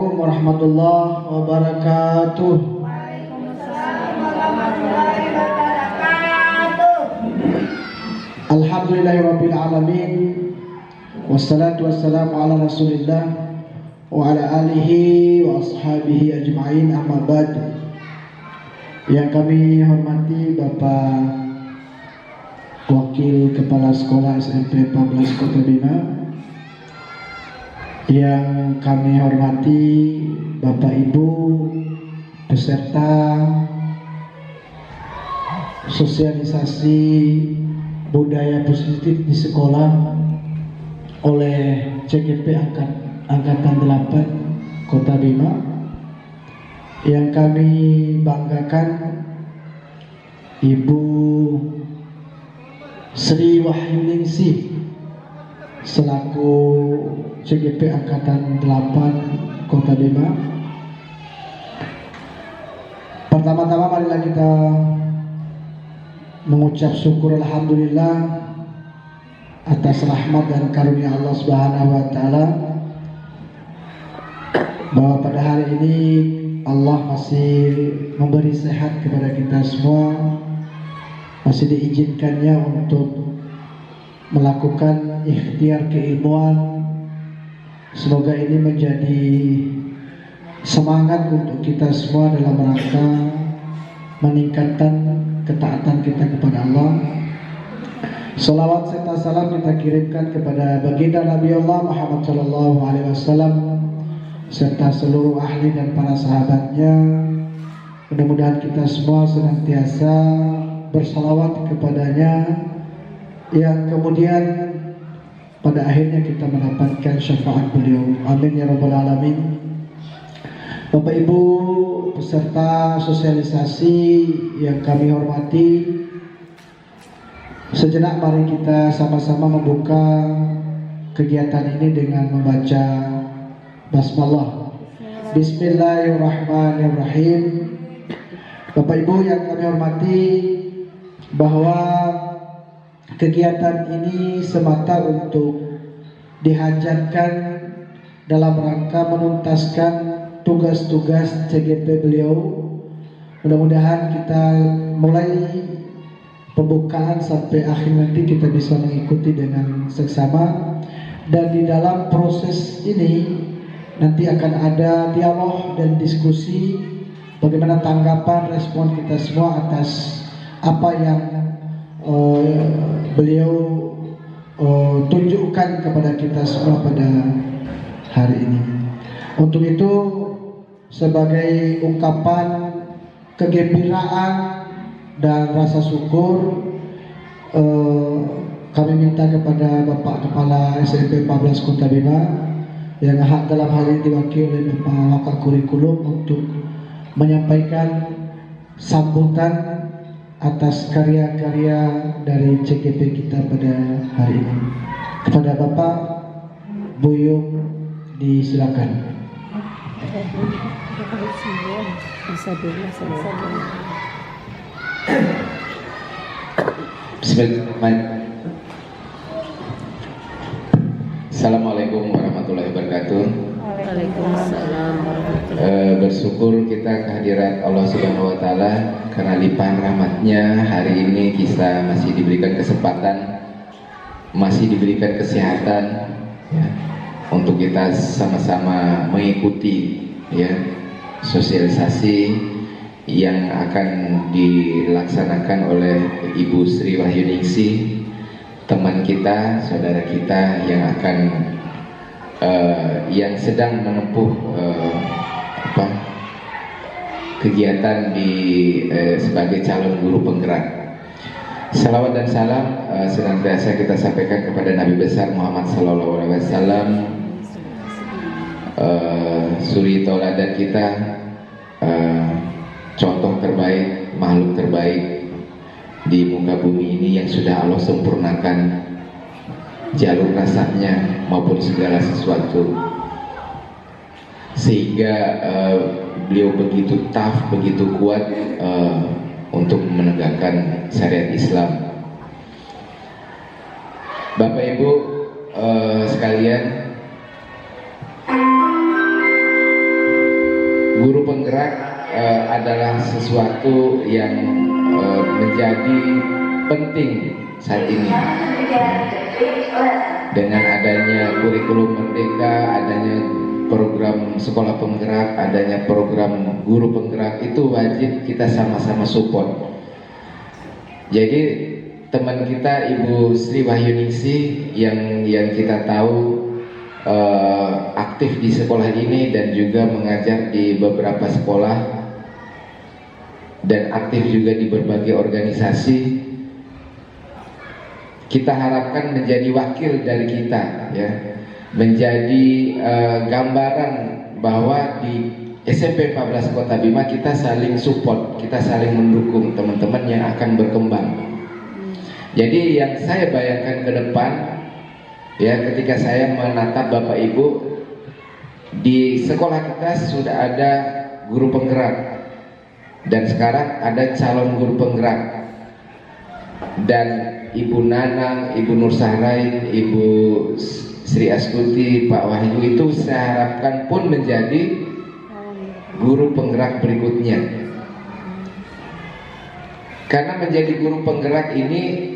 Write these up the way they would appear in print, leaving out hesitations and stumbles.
Assalamualaikum warahmatullahi wabarakatuh. Waalaikumsalam warahmatullahi wabarakatuh. Alhamdulillahirabbil alamin. Wassalatu wassalamu ala Rasulillah wa ala alihi wa ashabihi ajma'in, amma ba'd. Yang kami hormati Bapak Wakil Kepala Sekolah SMP 14 Kota Bima, yang kami hormati Bapak Ibu peserta sosialisasi budaya positif di sekolah oleh CGP Angkatan 8 Kota Bima. Yang kami banggakan Ibu Sri Wahyuningsih selaku CGP Angkatan 8 Kota Bima. Pertama-tama marilah kita mengucap syukur alhamdulillah atas rahmat dan karunia Allah Subhanahu wa taala, bahwa pada hari ini Allah masih memberi sehat kepada kita semua, masih diizinkannya untuk melakukan ikhtiar keilmuan. Semoga ini menjadi semangat untuk kita semua dalam rangka meningkatkan ketaatan kita kepada Allah. Salawat serta salam kita kirimkan kepada baginda Nabi Allah Muhammad sallallahu alaihi wasallam serta seluruh ahli dan para sahabatnya. Mudah-mudahan kita semua senantiasa bersalawat kepadanya, yang kemudian pada akhirnya kita mendapatkan syafaat beliau. Amin ya rabbal alamin. Bapak Ibu peserta sosialisasi yang kami hormati, sejenak mari kita sama-sama membuka kegiatan ini dengan membaca basmalah. Bismillahirrahmanirrahim. Bapak Ibu yang kami hormati, bahwa kegiatan ini semata untuk dihajarkan dalam rangka menuntaskan tugas-tugas CGP beliau. Mudah-mudahan kita mulai pembukaan sampai akhir nanti kita bisa mengikuti dengan seksama, dan di dalam proses ini nanti akan ada dialog dan diskusi bagaimana tanggapan respon kita semua atas apa yang beliau tunjukkan kepada kita semua pada hari ini. Untuk itu, sebagai ungkapan kegembiraan dan rasa syukur, kami minta kepada Bapak Kepala SMP 14 Kota Bima, yang dalam hal ini diwakili oleh Bapak Wakil Kurikulum, untuk menyampaikan sambutan atas karya-karya dari CGP kita pada hari ini. Kepada Bapak Buyung, disilakan. Bismillahirrahmanirrahim. Assalamualaikum warahmatullahi wabarakatuh. Waalaikumsalam warahmatullahi wabarakatuh. Bersyukur kita kehadirat Allah Subhanahu wa taala, karena limpahan rahmatnya hari ini kita masih diberikan kesempatan, masih diberikan kesehatan ya, untuk kita sama-sama mengikuti ya sosialisasi yang akan dilaksanakan oleh Ibu Sri Wahyuningsih, teman kita, saudara kita yang akan yang sedang menempuh kegiatan sebagai calon guru penggerak. Salawat dan salam senantiasa kita sampaikan kepada Nabi besar Muhammad sallallahu alaihi wasallam, suri tauladan kita, contoh terbaik, makhluk terbaik di muka bumi ini yang sudah Allah sempurnakan jalur nasabnya maupun segala sesuatu, sehingga beliau begitu tough, begitu kuat untuk menegakkan syariat Islam. Bapak Ibu sekalian, penggerak adalah sesuatu yang menjadi penting saat ini. Dengan adanya kurikulum merdeka, adanya program sekolah penggerak, adanya program guru penggerak, itu wajib kita sama-sama support. Jadi teman kita Ibu Sri Wahyuningsi yang kita tahu aktif di sekolah ini dan juga mengajar di beberapa sekolah dan aktif juga di berbagai organisasi, kita harapkan menjadi wakil dari kita, ya, menjadi gambaran bahwa di SMP 14 Kota Bima kita saling support, kita saling mendukung teman-teman yang akan berkembang. Jadi yang saya bayangkan ke depan, ya, ketika saya menatap Bapak Ibu, di sekolah kita sudah ada guru penggerak dan sekarang ada calon guru penggerak, dan Ibu Nanang, Ibu Nur Sahrain, Ibu Sri Astuti, Pak Wahyu itu saya harapkan pun menjadi guru penggerak berikutnya. Karena menjadi guru penggerak ini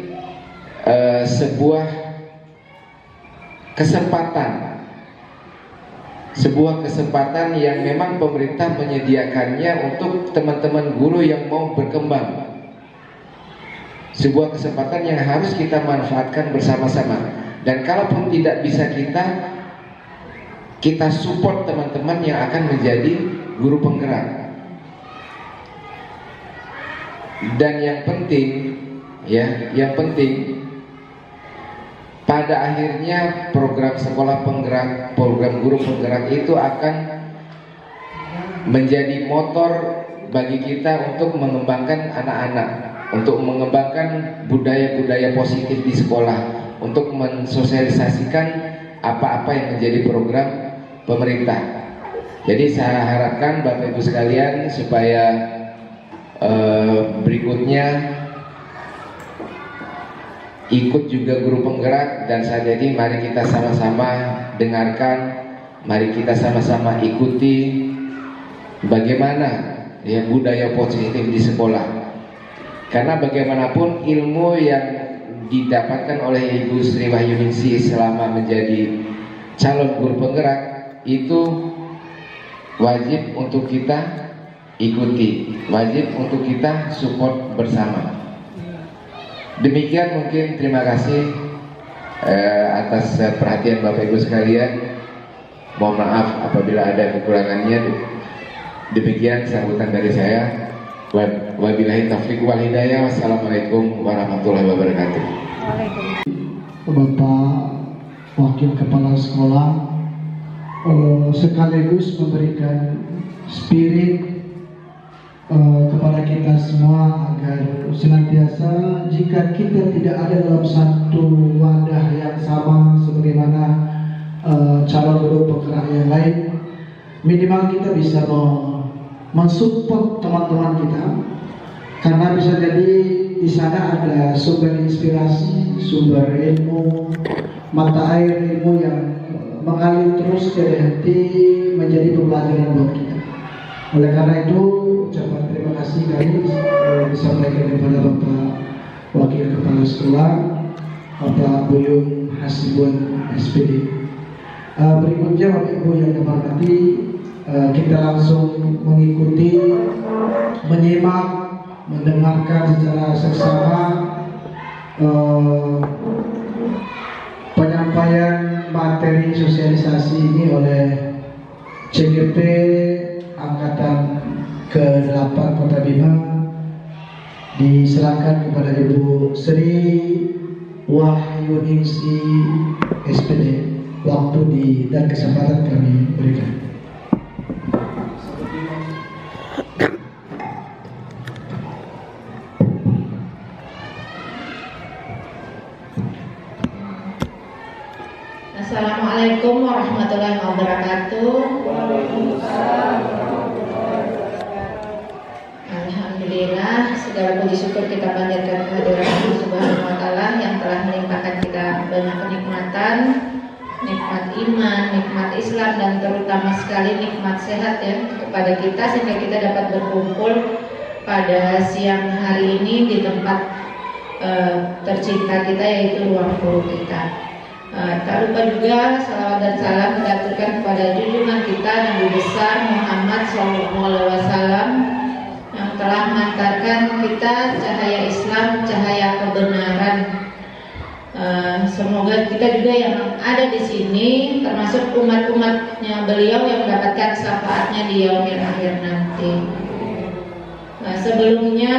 sebuah kesempatan yang memang pemerintah menyediakannya untuk teman-teman guru yang mau berkembang. Sebuah kesempatan yang harus kita manfaatkan bersama-sama. Dan kalaupun tidak bisa kita support teman-teman yang akan menjadi guru penggerak. Dan yang penting, ya, yang penting pada akhirnya program sekolah penggerak, program guru penggerak itu akan menjadi motor bagi kita untuk mengembangkan anak-anak, untuk mengembangkan budaya-budaya positif di sekolah, untuk mensosialisasikan apa-apa yang menjadi program pemerintah. Jadi saya harapkan Bapak Ibu sekalian supaya berikutnya ikut juga guru penggerak, dan saat ini mari kita sama-sama dengarkan, mari kita sama-sama ikuti bagaimana, ya, budaya positif di sekolah. Karena bagaimanapun ilmu yang didapatkan oleh Ibu Sri Wahyuningsi selama menjadi calon guru penggerak itu wajib untuk kita ikuti, wajib untuk kita support bersama. Demikian mungkin, terima kasih atas perhatian Bapak Ibu sekalian. Mohon maaf apabila ada kekurangannya. Demikian sambutan dari saya. Wabillahi taufiq wal hidayah. Wassalamualaikum warahmatullahi wabarakatuh. Bapak Wakil Kepala Sekolah sekaligus memberikan spirit kepada kita semua agar senantiasa, jika kita tidak ada dalam satu wadah yang sama sebagaimana calon guru penggerak yang lain, minimal kita bisa mensupport teman-teman kita, karena bisa jadi di sana ada sumber inspirasi, sumber ilmu, mata air ilmu yang mengalir terus dari hati menjadi pembelajaran buat kita. Oleh karena itu, ucapan terima kasih kami disampaikan kepada Bapak Wakil Kepala Sekolah, Bapak Buyung Hasibun SPD. Berikutnya Bapak Ibu yang dihormati, kita langsung mengikuti, menyimak, mendengarkan secara seksama penyampaian materi sosialisasi ini oleh CGP Angkatan ke-8 Kota Bima. Diserahkan kepada Ibu Sri Wahyuningsi SPD. Waktu dan kesempatan kami berikan. Assalamualaikum warahmatullahi wabarakatuh. Alhamdulillah, segala puji syukur kita panjatkan kehadirat Allah Subhanahu wa taala yang telah melimpahkan kita banyak kenikmatan, nikmat iman, nikmat Islam, dan terutama terutama sekali nikmat sehat ya kepada kita sehingga kita dapat berkumpul pada siang hari ini di tempat tercinta kita yaitu ruang guru kita. Tak lupa juga salawat dan salam kita aturkan kepada junjungan kita Nabi besar Muhammad SAW yang telah mengantarkan kita cahaya Islam, cahaya kebenaran. Semoga kita juga yang ada di sini termasuk umat-umatnya beliau yang mendapatkan syafaatnya di yaumil akhir nanti. Sebelumnya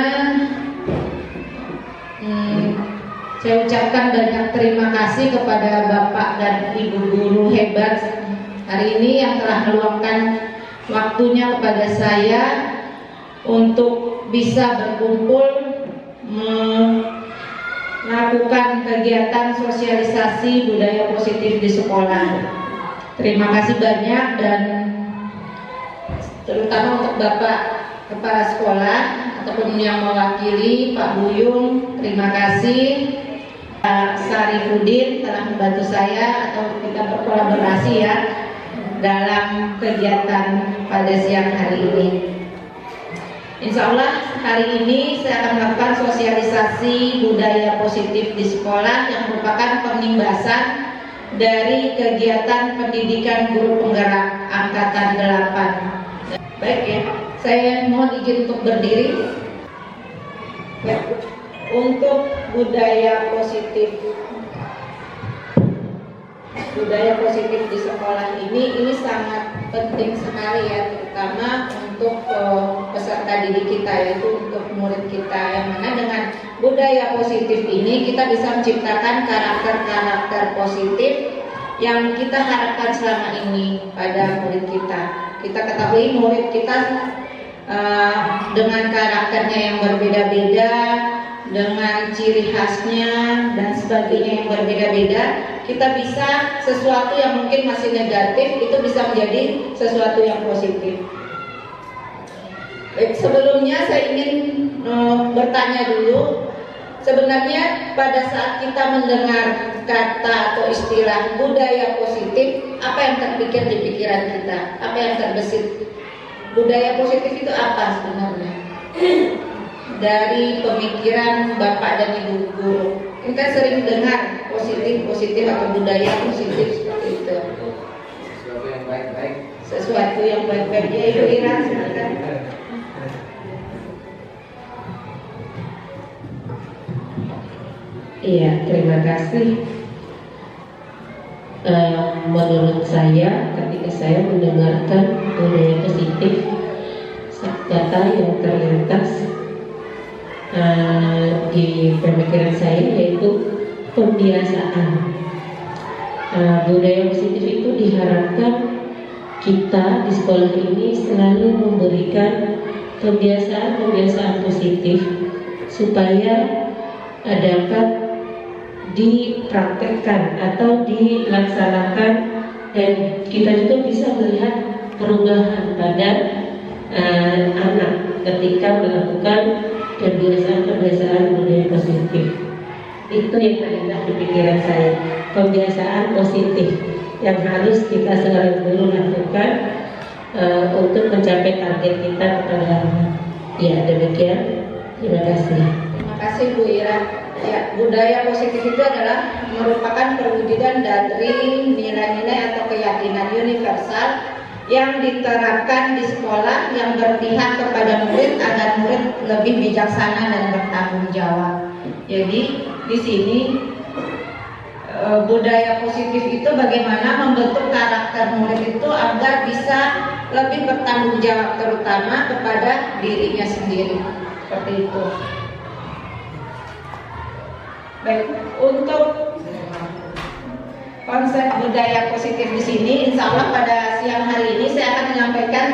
saya ucapkan banyak terima kasih kepada Bapak dan Ibu guru hebat hari ini yang telah meluangkan waktunya kepada saya untuk bisa berkumpul melakukan kegiatan sosialisasi budaya positif di sekolah. Terima kasih banyak dan terutama untuk Bapak Kepala Sekolah ataupun yang mewakili Pak Buyung, terima kasih. Pak Sarifudin telah membantu saya atau kita berkolaborasi ya dalam kegiatan pada siang hari ini. Insya Allah hari ini saya akan melakukan sosialisasi budaya positif di sekolah yang merupakan penimbasan dari kegiatan pendidikan guru penggerak angkatan 8. Baik ya, saya mohon izin untuk berdiri. Ya. Untuk budaya positif di sekolah ini sangat penting sekali ya, terutama untuk peserta didik kita, yaitu untuk murid kita, yang mana dengan budaya positif ini kita bisa menciptakan karakter-karakter positif yang kita harapkan selama ini pada murid kita. Kita ketahui murid kita dengan karakternya yang berbeda-beda, dengan ciri khasnya dan sebagainya yang berbeda-beda, kita bisa sesuatu yang mungkin masih negatif itu bisa menjadi sesuatu yang positif. Baik, sebelumnya saya ingin bertanya dulu, sebenarnya pada saat kita mendengar kata atau istilah budaya positif, apa yang terpikir di pikiran kita? Apa yang terbesit? Budaya positif itu apa sebenarnya? Dari pemikiran Bapak dan Ibu guru, kita sering dengar positif atau budaya positif seperti itu. Sesuatu yang baik-baik. Ya, Ibu Ira, silakan. Iya, terima kasih. Menurut saya, ketika saya mendengarkan budaya positif, kata yang terlintas di pemikiran saya yaitu pembiasaan. Budaya positif itu diharapkan kita di sekolah ini selalu memberikan kebiasaan-kebiasaan positif supaya dapat dipraktekkan atau dilaksanakan, dan kita juga bisa melihat perubahan pada anak ketika melakukan kebiasaan-kebiasaan budaya positif. Itu yang terlintas di pikiran saya, kebiasaan positif yang harus kita sebagai guru lakukan untuk mencapai target kita kepada anak. Ya, demikian. Terima kasih. Terima kasih Bu Ira. Ya, budaya positif itu adalah merupakan perwujudan dari nilai-nilai atau keyakinan universal yang diterapkan di sekolah yang berpihak kepada murid agar murid lebih bijaksana dan bertanggung jawab. Jadi di sini budaya positif itu bagaimana membentuk karakter murid itu agar bisa lebih bertanggung jawab, terutama kepada dirinya sendiri. Seperti itu. Baik, untuk konsep budaya positif di sini, insya Allah pada siang hari ini saya akan menyampaikan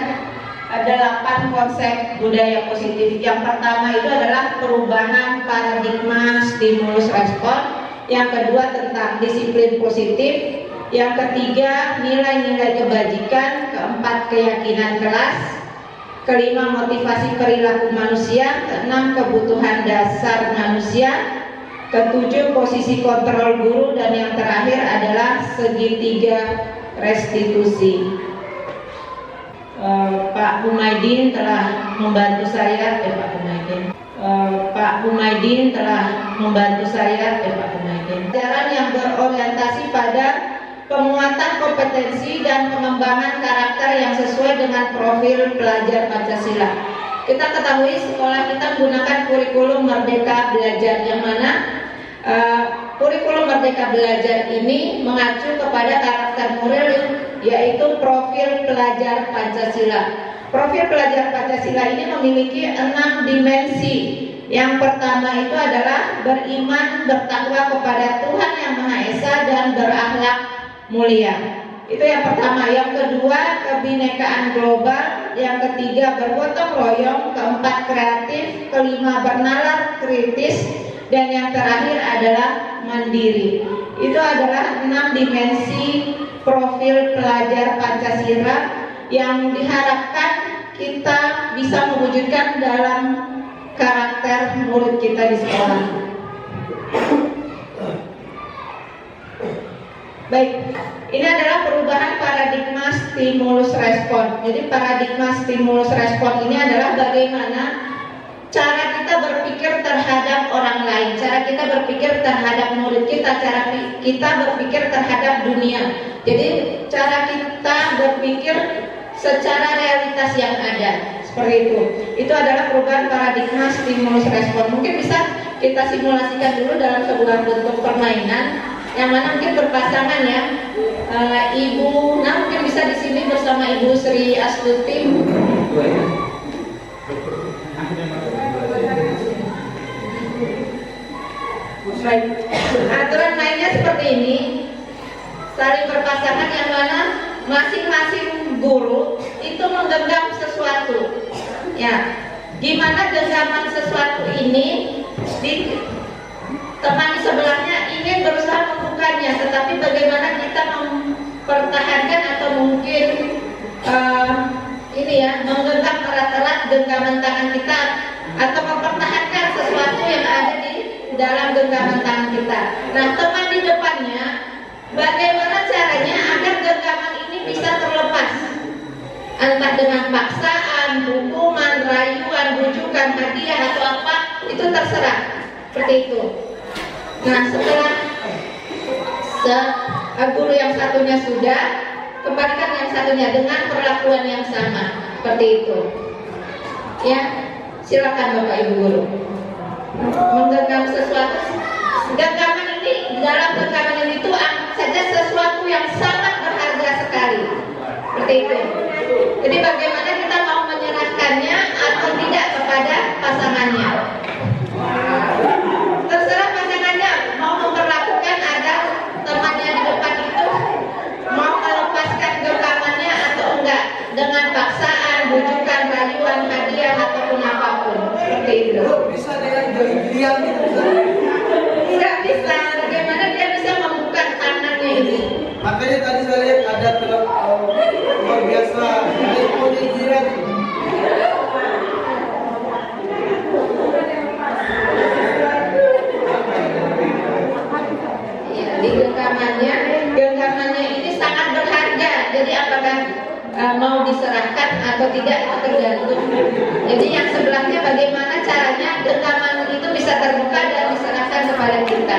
8 konsep budaya positif. Yang pertama itu adalah perubahan paradigma stimulus respon. Yang kedua tentang disiplin positif. Yang ketiga nilai-nilai kebajikan. Keempat keyakinan kelas. Kelima motivasi perilaku manusia. Keenam kebutuhan dasar manusia. Ketujuh posisi kontrol guru, dan yang terakhir adalah segitiga restitusi. Pak Humaidin telah membantu saya, Pak Humaidin telah membantu saya, Pelajaran yang berorientasi pada penguatan kompetensi dan pengembangan karakter yang sesuai dengan profil pelajar Pancasila. Kita ketahui sekolah kita menggunakan kurikulum Merdeka Belajar, yang mana kurikulum Merdeka Belajar ini mengacu kepada karakter moral, yaitu profil pelajar Pancasila. Profil pelajar Pancasila ini memiliki 6 dimensi. Yang pertama itu adalah beriman, bertakwa kepada Tuhan Yang Maha Esa dan berakhlak mulia. Itu yang pertama. Yang kedua, kebinekaan global. Yang ketiga, bergotong royong. Keempat, kreatif. Kelima, bernalar kritis. Dan yang terakhir adalah mandiri. Itu adalah 6 dimensi profil pelajar Pancasila yang diharapkan kita bisa mewujudkan dalam karakter murid kita di sekolah. Baik, ini adalah perubahan paradigma stimulus respon. Jadi paradigma stimulus respon ini adalah bagaimana cara kita berpikir terhadap orang lain, cara kita berpikir terhadap murid kita, cara kita berpikir terhadap dunia. Jadi cara kita berpikir secara realitas yang ada, seperti itu. Itu adalah perubahan paradigma stimulus respon. Mungkin bisa kita simulasikan dulu dalam sebuah bentuk permainan, yang mana mungkin berpasangan ya. Ibu, mungkin bisa di sini bersama Ibu Sri Astuti. Aturan mainnya seperti ini, saling berpasangan, yang mana masing-masing guru itu menggenggam sesuatu. Ya, gimana genggaman sesuatu ini teman di sebelahnya ingin berusaha membukanya, tetapi bagaimana kita mempertahankan atau mungkin menggenggam erat-erat genggaman tangan kita, atau mempertahankan sesuatu yang ada di dalam genggaman tangan kita. Nah, teman di depannya, bagaimana caranya agar genggaman ini bisa terlepas, entah dengan paksaan, hukuman, rayuan, bujukan, hadiah atau apa, itu terserah. Seperti itu. Nah, setelah guru yang satunya sudah, kembalikan yang satunya dengan perlakuan yang sama. Seperti itu. Ya, silakan Bapak Ibu guru. Menggenggam sesuatu. Genggaman ini, dalam genggaman ini itu saja sesuatu yang sangat berharga sekali. Seperti itu. Jadi bagaimana kita mau menyerahkannya atau tidak kepada pasangannya. Terserah pasangannya mau memperlakukan agar temannya di depan itu mau melepaskan genggamannya atau enggak, dengan paksaan, bujukan, rayuan, hadiah ataupun apapun. Seperti itu. Bisa dengan geli-gelian gitu. Tidak bisa. Bagaimana dia bisa membuka tangannya ini? Makanya tadi saya lihat ada luar biasa, ada punya jiran. Ya, di genggamannya ini sangat berharga. Jadi apakah mau diserahkan atau tidak itu tergantung. Jadi yang sebelahnya bagaimana caranya genggaman itu bisa terbuka dan diserahkan kepada kita.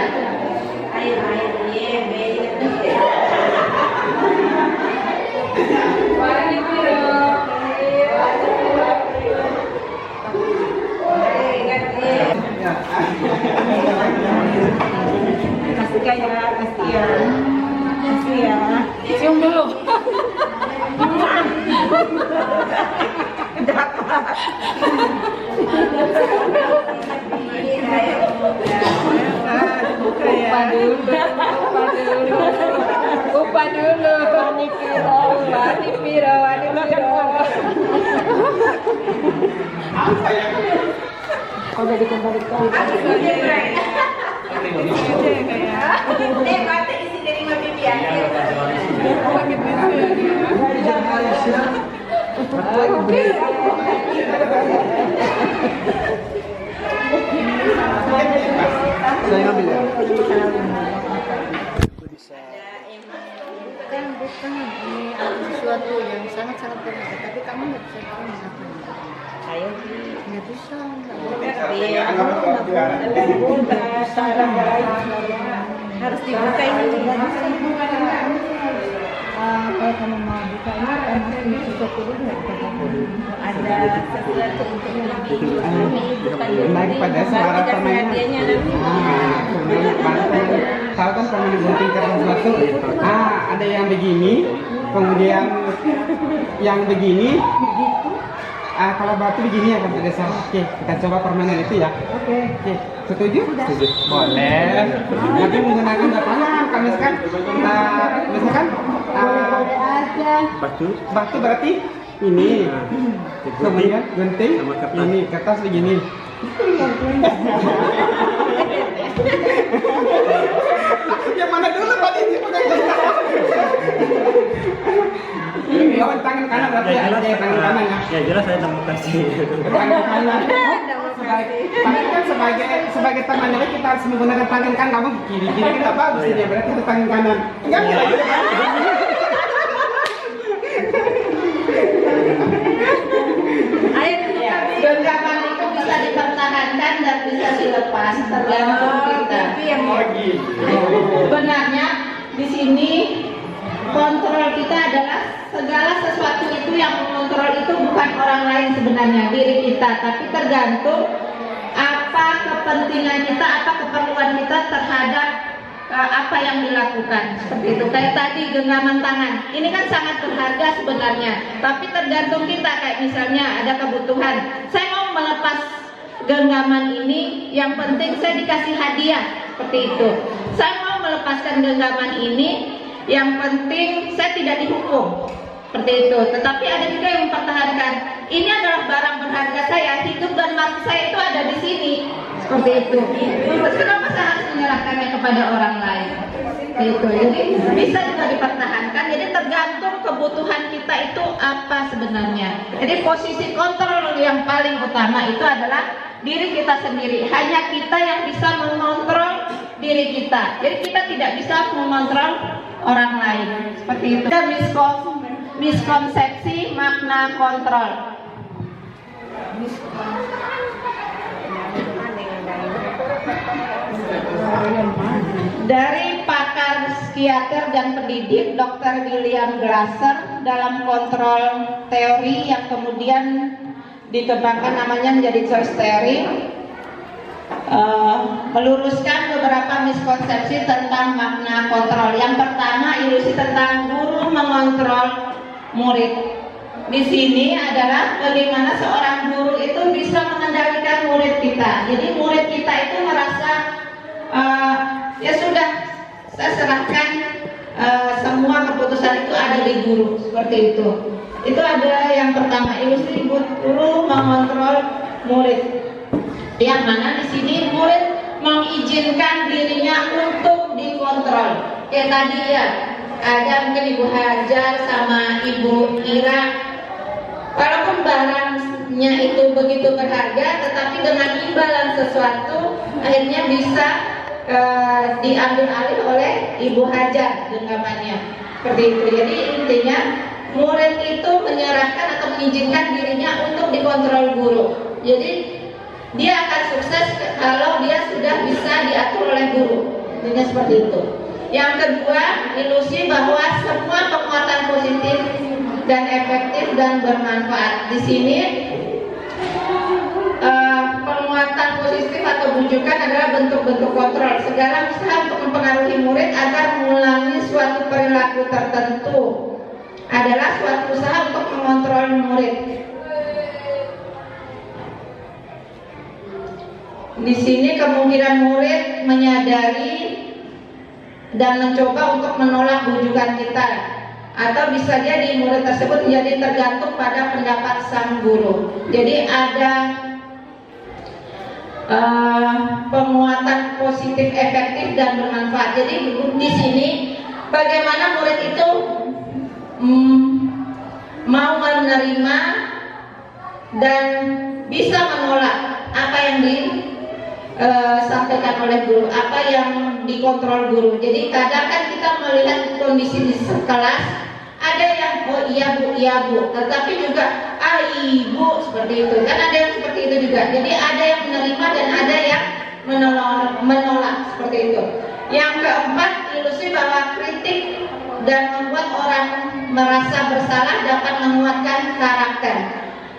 Kasih ya. Cium dulu. Upa dulu. Wani piro. Kau udah dikembalikan. Saya ambil ya. tangan. Ini ada sesuatu yang sangat-sangat berharga, tapi kamu nggak bisa terima. Ayo, nggak bisa. Harus dibuka ini. Kalau kamu mau buka ini, kamu harus sesuatu dulu nggak bisa. Ada sesuatu untuk Naik pada suara permainan. Tahu kan kalau diguntingkan sesuatu, ada yang begini, kemudian yang begini. Kalau batu begini ya kan ada salah. Oke, kita coba permainan itu ya. Oke, setuju? Setuju. Boleh. Nanti menggunakan tangan, kan misalkan, batu berarti ini. Kemudian gunting ini, kertas begini. Yang mana dulu tadi sih Lawan tangan kanan berarti ada tangan kanan ya. Ya jelas saya demokrasi. Tangan kanan. Tapi kan sebagai teman jadi kita harus menggunakan tangan kanan. Kamu kiri kita bagus ya berarti ada tangan kanan. Enggak. Genggaman itu bisa dipertahankan dan bisa dilepas tergantung kita. Sebenarnya di sini kontrol kita adalah segala sesuatu itu yang mengontrol itu bukan orang lain sebenarnya, diri kita, tapi tergantung apa kepentingan kita, apa keperluan kita terhadap apa yang dilakukan. Seperti itu, kayak tadi genggaman tangan ini kan sangat berharga sebenarnya, tapi tergantung kita. Kayak misalnya ada kebutuhan, saya mau melepas genggaman ini, yang penting saya dikasih hadiah, seperti itu. Saya mau melepaskan genggaman ini, yang penting saya tidak dihukum, seperti itu. Tetapi ada juga yang mempertahankan, ini adalah barang berharga saya, hidup dan mati saya itu ada di sini, seperti itu. Terus kenapa saya harus menyerahkannya kepada orang lain? Itu. Jadi bisa juga dipertahankan. Jadi tergantung kebutuhan kita itu apa sebenarnya. Jadi posisi kontrol yang paling utama itu adalah diri kita sendiri. Hanya kita yang bisa mengontrol diri kita. Jadi kita tidak bisa mengontrol orang lain. Seperti itu. Ada miskonsepsi makna kontrol. Dari pakar psikiater dan pendidik Dr. William Glasser dalam kontrol teori yang kemudian dikembangkan namanya menjadi choice theory, meluruskan beberapa miskonsepsi tentang makna kontrol. Yang pertama, ilusi tentang guru mengontrol murid. Di sini adalah bagaimana seorang guru itu bisa mengendalikan murid kita. Jadi murid kita itu merasa ya sudah, saya serahkan semua keputusan itu ada di guru, seperti itu. Itu ada yang pertama, ilusi guru mengontrol murid. Yang mana di sini murid mengizinkan dirinya untuk dikontrol. Kayak tadi ya, ada mungkin Ibu Hajar sama Ibu Ira, walaupun barangnya itu begitu berharga, tetapi dengan imbalan sesuatu akhirnya bisa diambil alih oleh Ibu Hajar genggamannya, seperti itu. Jadi intinya murid itu menyerahkan atau mengizinkan dirinya untuk dikontrol guru. Jadi dia akan sukses kalau dia sudah bisa diatur oleh guru. Intinya seperti itu. Yang kedua, ilusi bahwa semua penguatan positif dan efektif dan bermanfaat. Di sini penguatan positif atau bujukan adalah bentuk-bentuk kontrol. Segala usaha untuk mempengaruhi murid agar mengulangi suatu perilaku tertentu adalah suatu usaha untuk mengontrol murid. Di sini kemungkinan murid menyadari dan mencoba untuk menolak bujukan kita, atau bisa jadi murid tersebut menjadi tergantung pada pendapat sang guru. Jadi ada penguatan positif, efektif dan bermanfaat. Jadi di sini bagaimana murid itu mau menerima dan bisa menolak apa yang disampaikan oleh guru, apa yang dikontrol guru. Jadi kadang kan kita melihat kondisi di kelas, ada yang oh iya bu, tetapi juga ibu seperti itu. Kan ada yang seperti itu juga. Jadi ada yang menerima dan ada yang menolak seperti itu. Yang keempat, ilusi bahwa kritik dan membuat orang merasa bersalah dapat menguatkan karakter.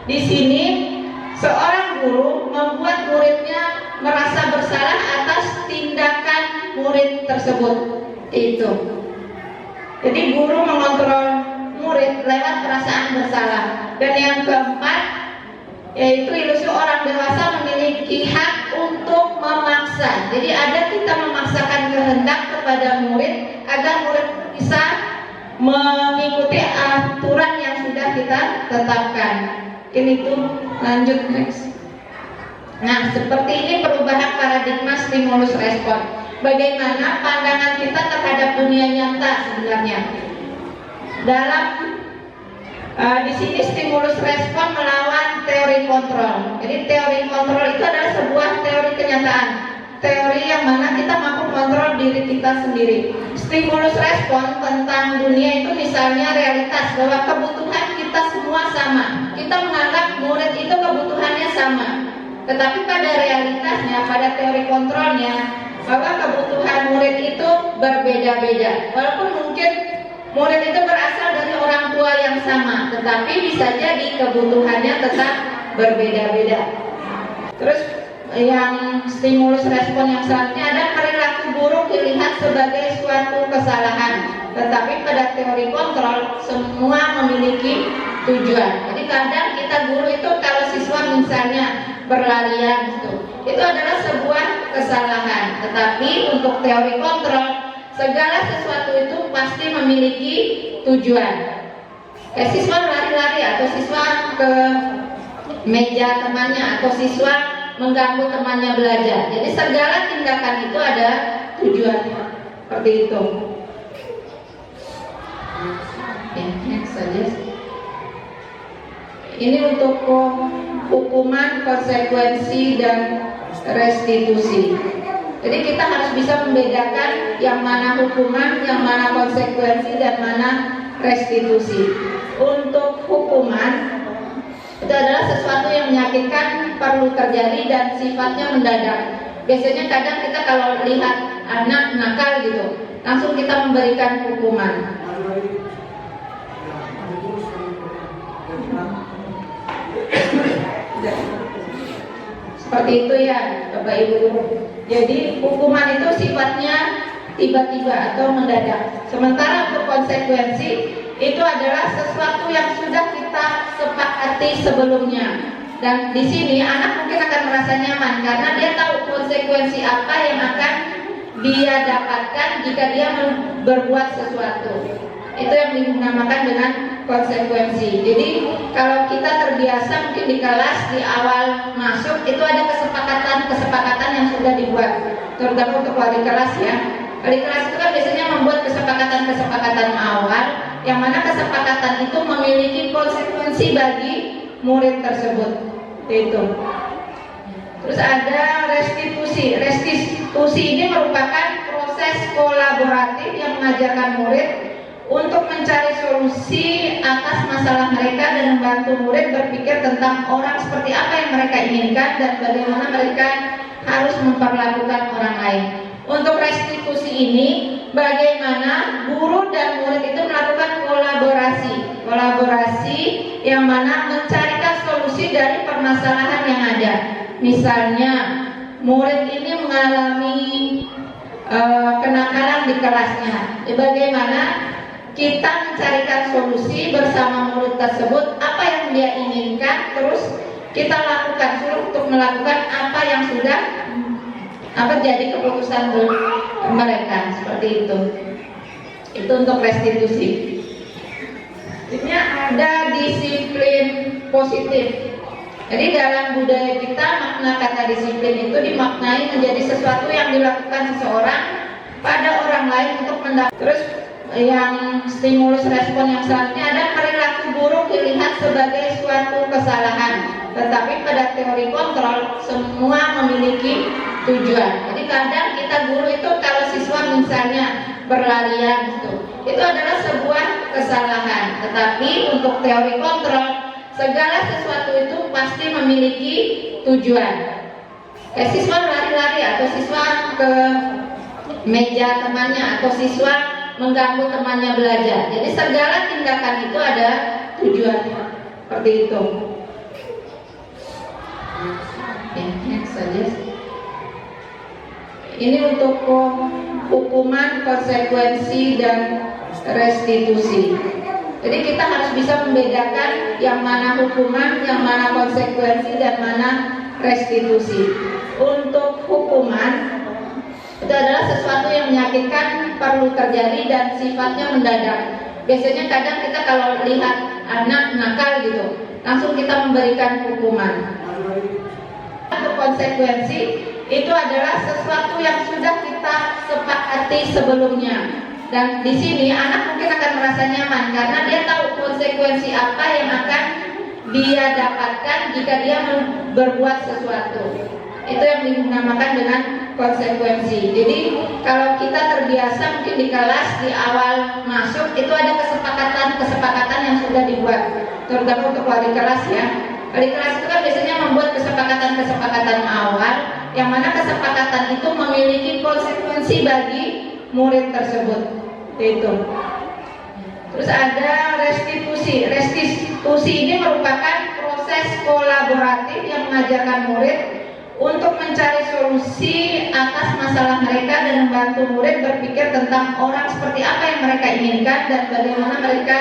Di sini seorang guru membuat muridnya merasa bersalah atas tindakan murid tersebut. Itu. Jadi guru mengontrol murid lewat perasaan bersalah. Dan yang keempat, yaitu ilusi orang dewasa memiliki hak untuk memaksa. Jadi ada kita memaksakan kehendak kepada murid agar murid bisa mengikuti aturan yang sudah kita tetapkan. Ini tuh lanjut next. Nah, seperti ini perubahan paradigma stimulus respon. Bagaimana pandangan kita terhadap dunia nyata sebenarnya. Dalam di sini stimulus respon melawan teori kontrol. Jadi teori kontrol itu adalah sebuah teori kenyataan, teori yang mana kita mampu kontrol diri kita sendiri. Stimulus respon tentang dunia itu misalnya realitas bahwa kebutuhan kita semua sama. Kita menganggap murid itu kebutuhannya sama, tetapi pada realitasnya, pada teori kontrolnya, bahwa kebutuhan murid itu berbeda-beda. Walaupun mungkin murid itu berasal dari orang tua yang sama, tetapi bisa jadi kebutuhannya tetap berbeda-beda. Terus yang stimulus respon yang selanjutnya ada perilaku buruk dilihat sebagai suatu kesalahan, tetapi pada teori kontrol semua memiliki tujuan. Jadi kadang kita guru itu kalau siswa misalnya berlarian itu adalah sebuah kesalahan, tetapi untuk teori kontrol segala sesuatu itu pasti memiliki tujuan. Siswa lari-lari atau siswa ke meja temannya atau siswa mengganggu temannya belajar. Jadi segala tindakan itu ada tujuannya. Seperti itu. Next saja. Ini untuk hukuman, konsekuensi, dan restitusi. Jadi kita harus bisa membedakan yang mana hukuman, yang mana konsekuensi, dan mana restitusi. Untuk hukuman, itu adalah sesuatu yang menyakitkan, perlu terjadi, dan sifatnya mendadak. Biasanya kadang kita kalau lihat anak nakal gitu, langsung kita memberikan hukuman. Seperti itu ya Bapak Ibu. Jadi hukuman itu sifatnya tiba-tiba atau mendadak. Sementara untuk konsekuensi itu adalah sesuatu yang sudah kita sepakati sebelumnya. Dan di sini anak mungkin akan merasa nyaman karena dia tahu konsekuensi apa yang akan dia dapatkan jika dia berbuat sesuatu. Itu yang dinamakan dengan konsekuensi. Jadi kalau kita terbiasa mungkin di kelas di awal masuk itu ada kesepakatan yang sudah dibuat, terutama untuk wali kelas ya. Wali kelas itu kan biasanya membuat kesepakatan awal, yang mana kesepakatan itu memiliki konsekuensi bagi murid tersebut. Itu. Terus ada restitusi. Restitusi ini merupakan proses kolaboratif yang mengajarkan murid untuk mencari solusi atas masalah mereka dan membantu murid berpikir tentang orang seperti apa yang mereka inginkan dan bagaimana mereka harus memperlakukan orang lain. Untuk restitusi ini, bagaimana guru dan murid itu melakukan kolaborasi yang mana mencarikan solusi dari permasalahan yang ada. Misalnya, murid ini mengalami kenakalan di kelasnya. Bagaimana kita mencarikan solusi bersama murid tersebut, apa yang dia inginkan, terus kita lakukan, suruh untuk melakukan apa yang sudah jadi keputusan mereka, seperti itu. Itu untuk restitusi. Ini ada disiplin positif. Jadi dalam budaya kita makna kata disiplin itu dimaknai menjadi sesuatu yang dilakukan seseorang pada orang lain untuk mendapat. Terus yang stimulus respon yang selanjutnya ada perilaku buruk dilihat sebagai suatu kesalahan, tetapi pada teori kontrol semua memiliki tujuan. Jadi kadang kita guru itu kalau siswa misalnya berlarian itu adalah sebuah kesalahan. Tetapi untuk teori kontrol, segala sesuatu itu pasti memiliki tujuan. Kayak siswa lari-lari atau siswa ke meja temannya atau siswa mengganggu temannya belajar. Jadi segala tindakan itu ada tujuannya. Seperti itu. Oke, next saja. Ini untuk hukuman, konsekuensi, dan restitusi. Jadi kita harus bisa membedakan yang mana hukuman, yang mana konsekuensi, dan mana restitusi. Untuk hukuman, itu adalah sesuatu yang menyakitkan, perlu terjadi, dan sifatnya mendadak. Biasanya kadang kita kalau lihat anak nakal gitu, langsung kita memberikan hukuman. Untuk konsekuensi, itu adalah sesuatu yang sudah kita sepakati sebelumnya. Dan di sini anak mungkin akan merasa nyaman karena dia tahu konsekuensi apa yang akan dia dapatkan jika dia berbuat sesuatu. Itu yang dinamakan dengan konsekuensi. Jadi kalau kita terbiasa mungkin di kelas di awal masuk itu ada kesepakatan yang sudah dibuat, terutama untuk wali kelas ya. Wali kelas itu kan biasanya membuat kesepakatan awal, yang mana kesepakatan itu memiliki konsekuensi bagi murid tersebut. Itu. Terus ada restitusi. Restitusi ini merupakan proses kolaboratif yang mengajarkan murid untuk mencari solusi atas masalah mereka dan membantu murid berpikir tentang orang seperti apa yang mereka inginkan dan bagaimana mereka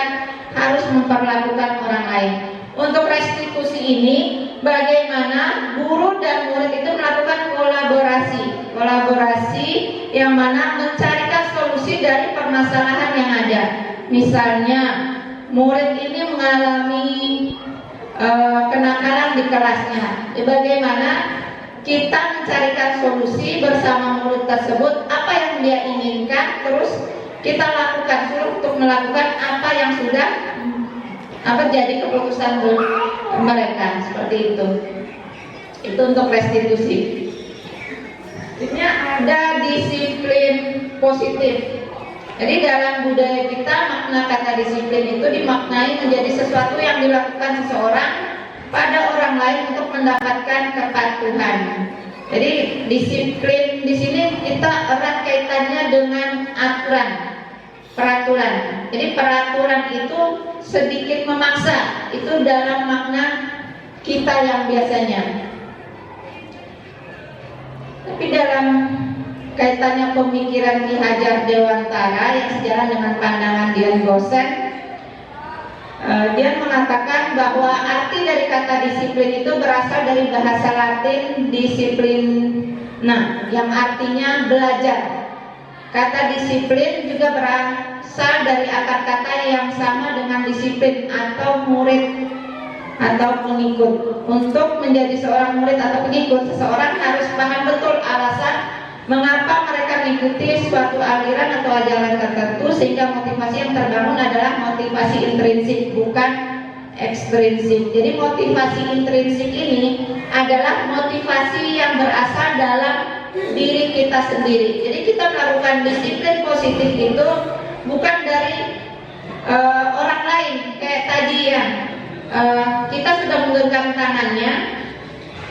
harus memperlakukan orang lain. Untuk restitusi ini, bagaimana guru dan murid itu melakukan kolaborasi yang mana mencarikan solusi dari permasalahan yang ada. Misalnya, murid ini mengalami kenakalan di kelasnya. Bagaimana kita mencarikan solusi bersama murid tersebut, apa yang dia inginkan, terus kita lakukan, suruh untuk melakukan apa yang sudah jadi keputusan mereka, seperti itu. Itu untuk restitusi. Ini ada disiplin positif. Jadi dalam budaya kita makna kata disiplin itu dimaknai menjadi sesuatu yang dilakukan seseorang pada orang lain untuk mendapatkan kepatuhan. Jadi disiplin di sini kita erat kaitannya dengan peraturan. Jadi peraturan itu sedikit memaksa, itu dalam makna kita yang biasanya. Tapi dalam kaitannya pemikiran Ki Hajar Dewantara yang sejalan dengan pandangan Dian Gosen, dia mengatakan bahwa arti dari kata disiplin itu berasal dari bahasa Latin disciplina, yang artinya belajar. Kata disiplin juga berasal dari akar kata yang sama dengan disiplin atau murid atau pengikut. Untuk menjadi seorang murid atau pengikut, seseorang harus paham betul alasan mengapa mereka mengikuti suatu aliran atau ajaran tertentu, sehingga motivasi yang terbangun adalah motivasi intrinsik, bukan ekstrinsik. Jadi motivasi intrinsik ini adalah motivasi yang berasal dalam diri kita sendiri. Jadi kita melakukan disiplin positif itu bukan dari orang lain. Kayak tadi ya, kita sudah menggenggam tangannya,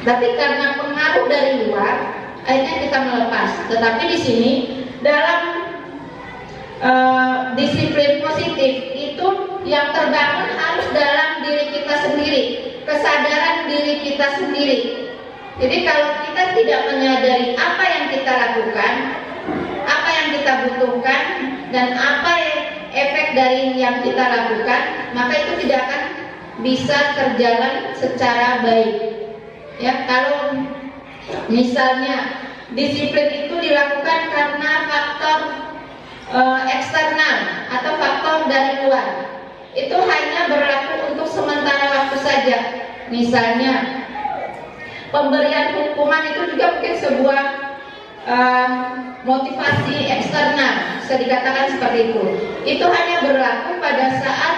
tapi karena pengaruh dari luar, akhirnya kita melepas. Tetapi di sini dalam disiplin positif itu yang terbangun harus dalam diri kita sendiri, kesadaran diri kita sendiri. Jadi kalau kita tidak menyadari apa yang kita lakukan, apa yang kita butuhkan, dan apa efek dari yang kita lakukan, maka itu tidak akan bisa terjalan secara baik. Ya, kalau misalnya disiplin itu dilakukan karena faktor eksternal atau faktor dari luar, itu hanya berlaku untuk sementara waktu saja. Misalnya pemberian hukuman itu juga mungkin sebuah motivasi eksternal, bisa dikatakan seperti itu. Itu hanya berlaku pada saat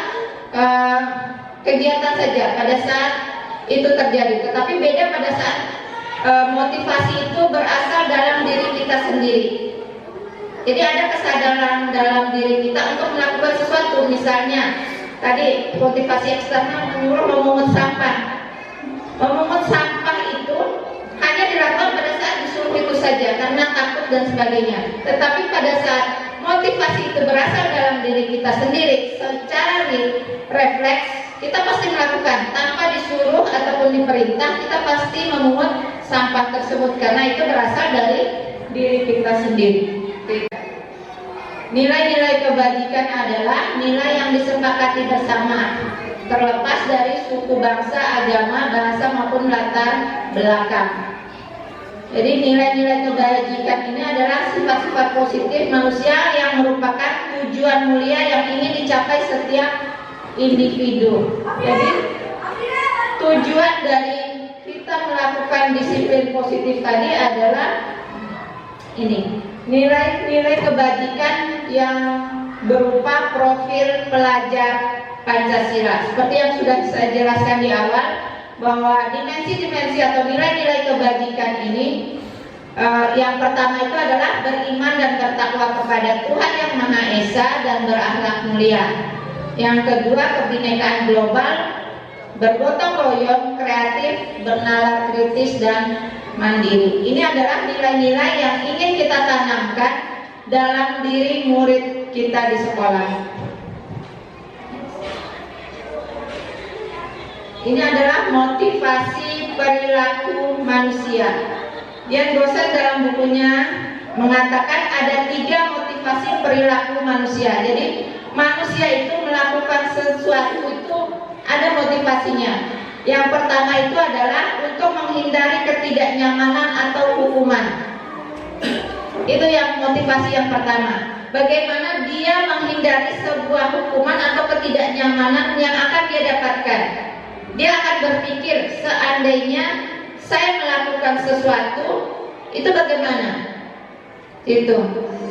kegiatan saja, pada saat itu terjadi. Tetapi beda pada saat motivasi itu berasal dalam diri kita sendiri. Jadi ada kesadaran dalam diri kita untuk melakukan sesuatu. Misalnya tadi motivasi eksternal menyuruh memungut sampah. Memungut sampah itu hanya dilakukan pada saat disuruh itu saja karena takut dan sebagainya. Tetapi pada saat motivasi itu berasal dalam diri kita sendiri, secara refleks kita pasti melakukan tanpa disuruh ataupun diperintah. Kita pasti memungut sampah tersebut karena itu berasal dari diri kita sendiri. Nilai-nilai kebajikan adalah nilai yang disepakati bersama, terlepas dari suku, bangsa, agama, bahasa maupun latar belakang. Jadi nilai-nilai kebajikan ini adalah sifat-sifat positif manusia yang merupakan tujuan mulia yang ingin dicapai setiap individu. Jadi tujuan dari kita melakukan disiplin positif tadi adalah ini, nilai-nilai kebajikan yang berupa profil pelajar Pancasila. Seperti yang sudah saya jelaskan di awal, bahwa dimensi-dimensi atau nilai-nilai kebajikan ini yang pertama itu adalah beriman dan bertakwa kepada Tuhan Yang Maha Esa dan berakhlak mulia. Yang kedua, kebinekaan global, bergotong royong, kreatif, bernalar kritis dan mandiri. Ini adalah nilai-nilai yang ingin kita tanamkan dalam diri murid kita di sekolah. Ini adalah motivasi perilaku manusia. Yang dosen dalam bukunya mengatakan ada 3 motivasi perilaku manusia. Jadi manusia itu melakukan sesuatu itu ada motivasinya. Yang pertama itu adalah untuk menghindari ketidaknyamanan atau hukuman. Itu yang motivasi yang pertama. Bagaimana dia menghindari sebuah hukuman atau ketidaknyamanan yang akan dia dapatkan. Dia akan berpikir, seandainya saya melakukan sesuatu, itu bagaimana? Itu.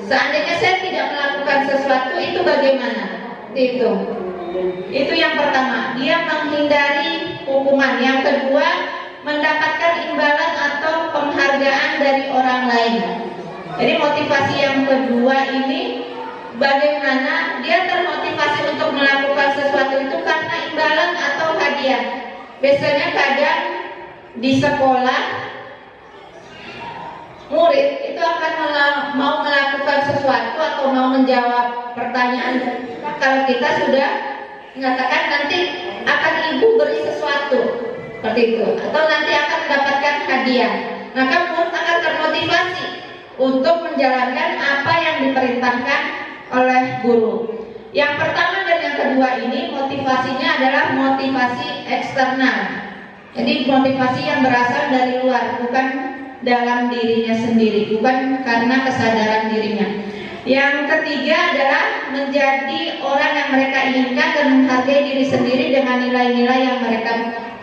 Seandainya saya tidak melakukan sesuatu, itu bagaimana? Itu. Itu yang pertama. Dia menghindari hukuman. Yang kedua, mendapatkan imbalan atau penghargaan dari orang lain. Jadi motivasi yang kedua ini, bagaimana dia termotivasi untuk melakukan sesuatu itu karena imbalan atau hadiah. Biasanya kadang di sekolah murid itu akan mau melakukan sesuatu atau mau menjawab pertanyaan. Kalau kita sudah mengatakan nanti akan ibu beri sesuatu seperti itu, atau nanti akan mendapatkan hadiah, maka murid akan termotivasi untuk menjalankan apa yang diperintahkan oleh guru. Yang pertama dan yang kedua ini motivasinya adalah motivasi eksternal. Jadi motivasi yang berasal dari luar, bukan dalam dirinya sendiri, bukan karena kesadaran dirinya. Yang ketiga adalah menjadi orang yang mereka inginkan dan menghargai diri sendiri dengan nilai-nilai yang mereka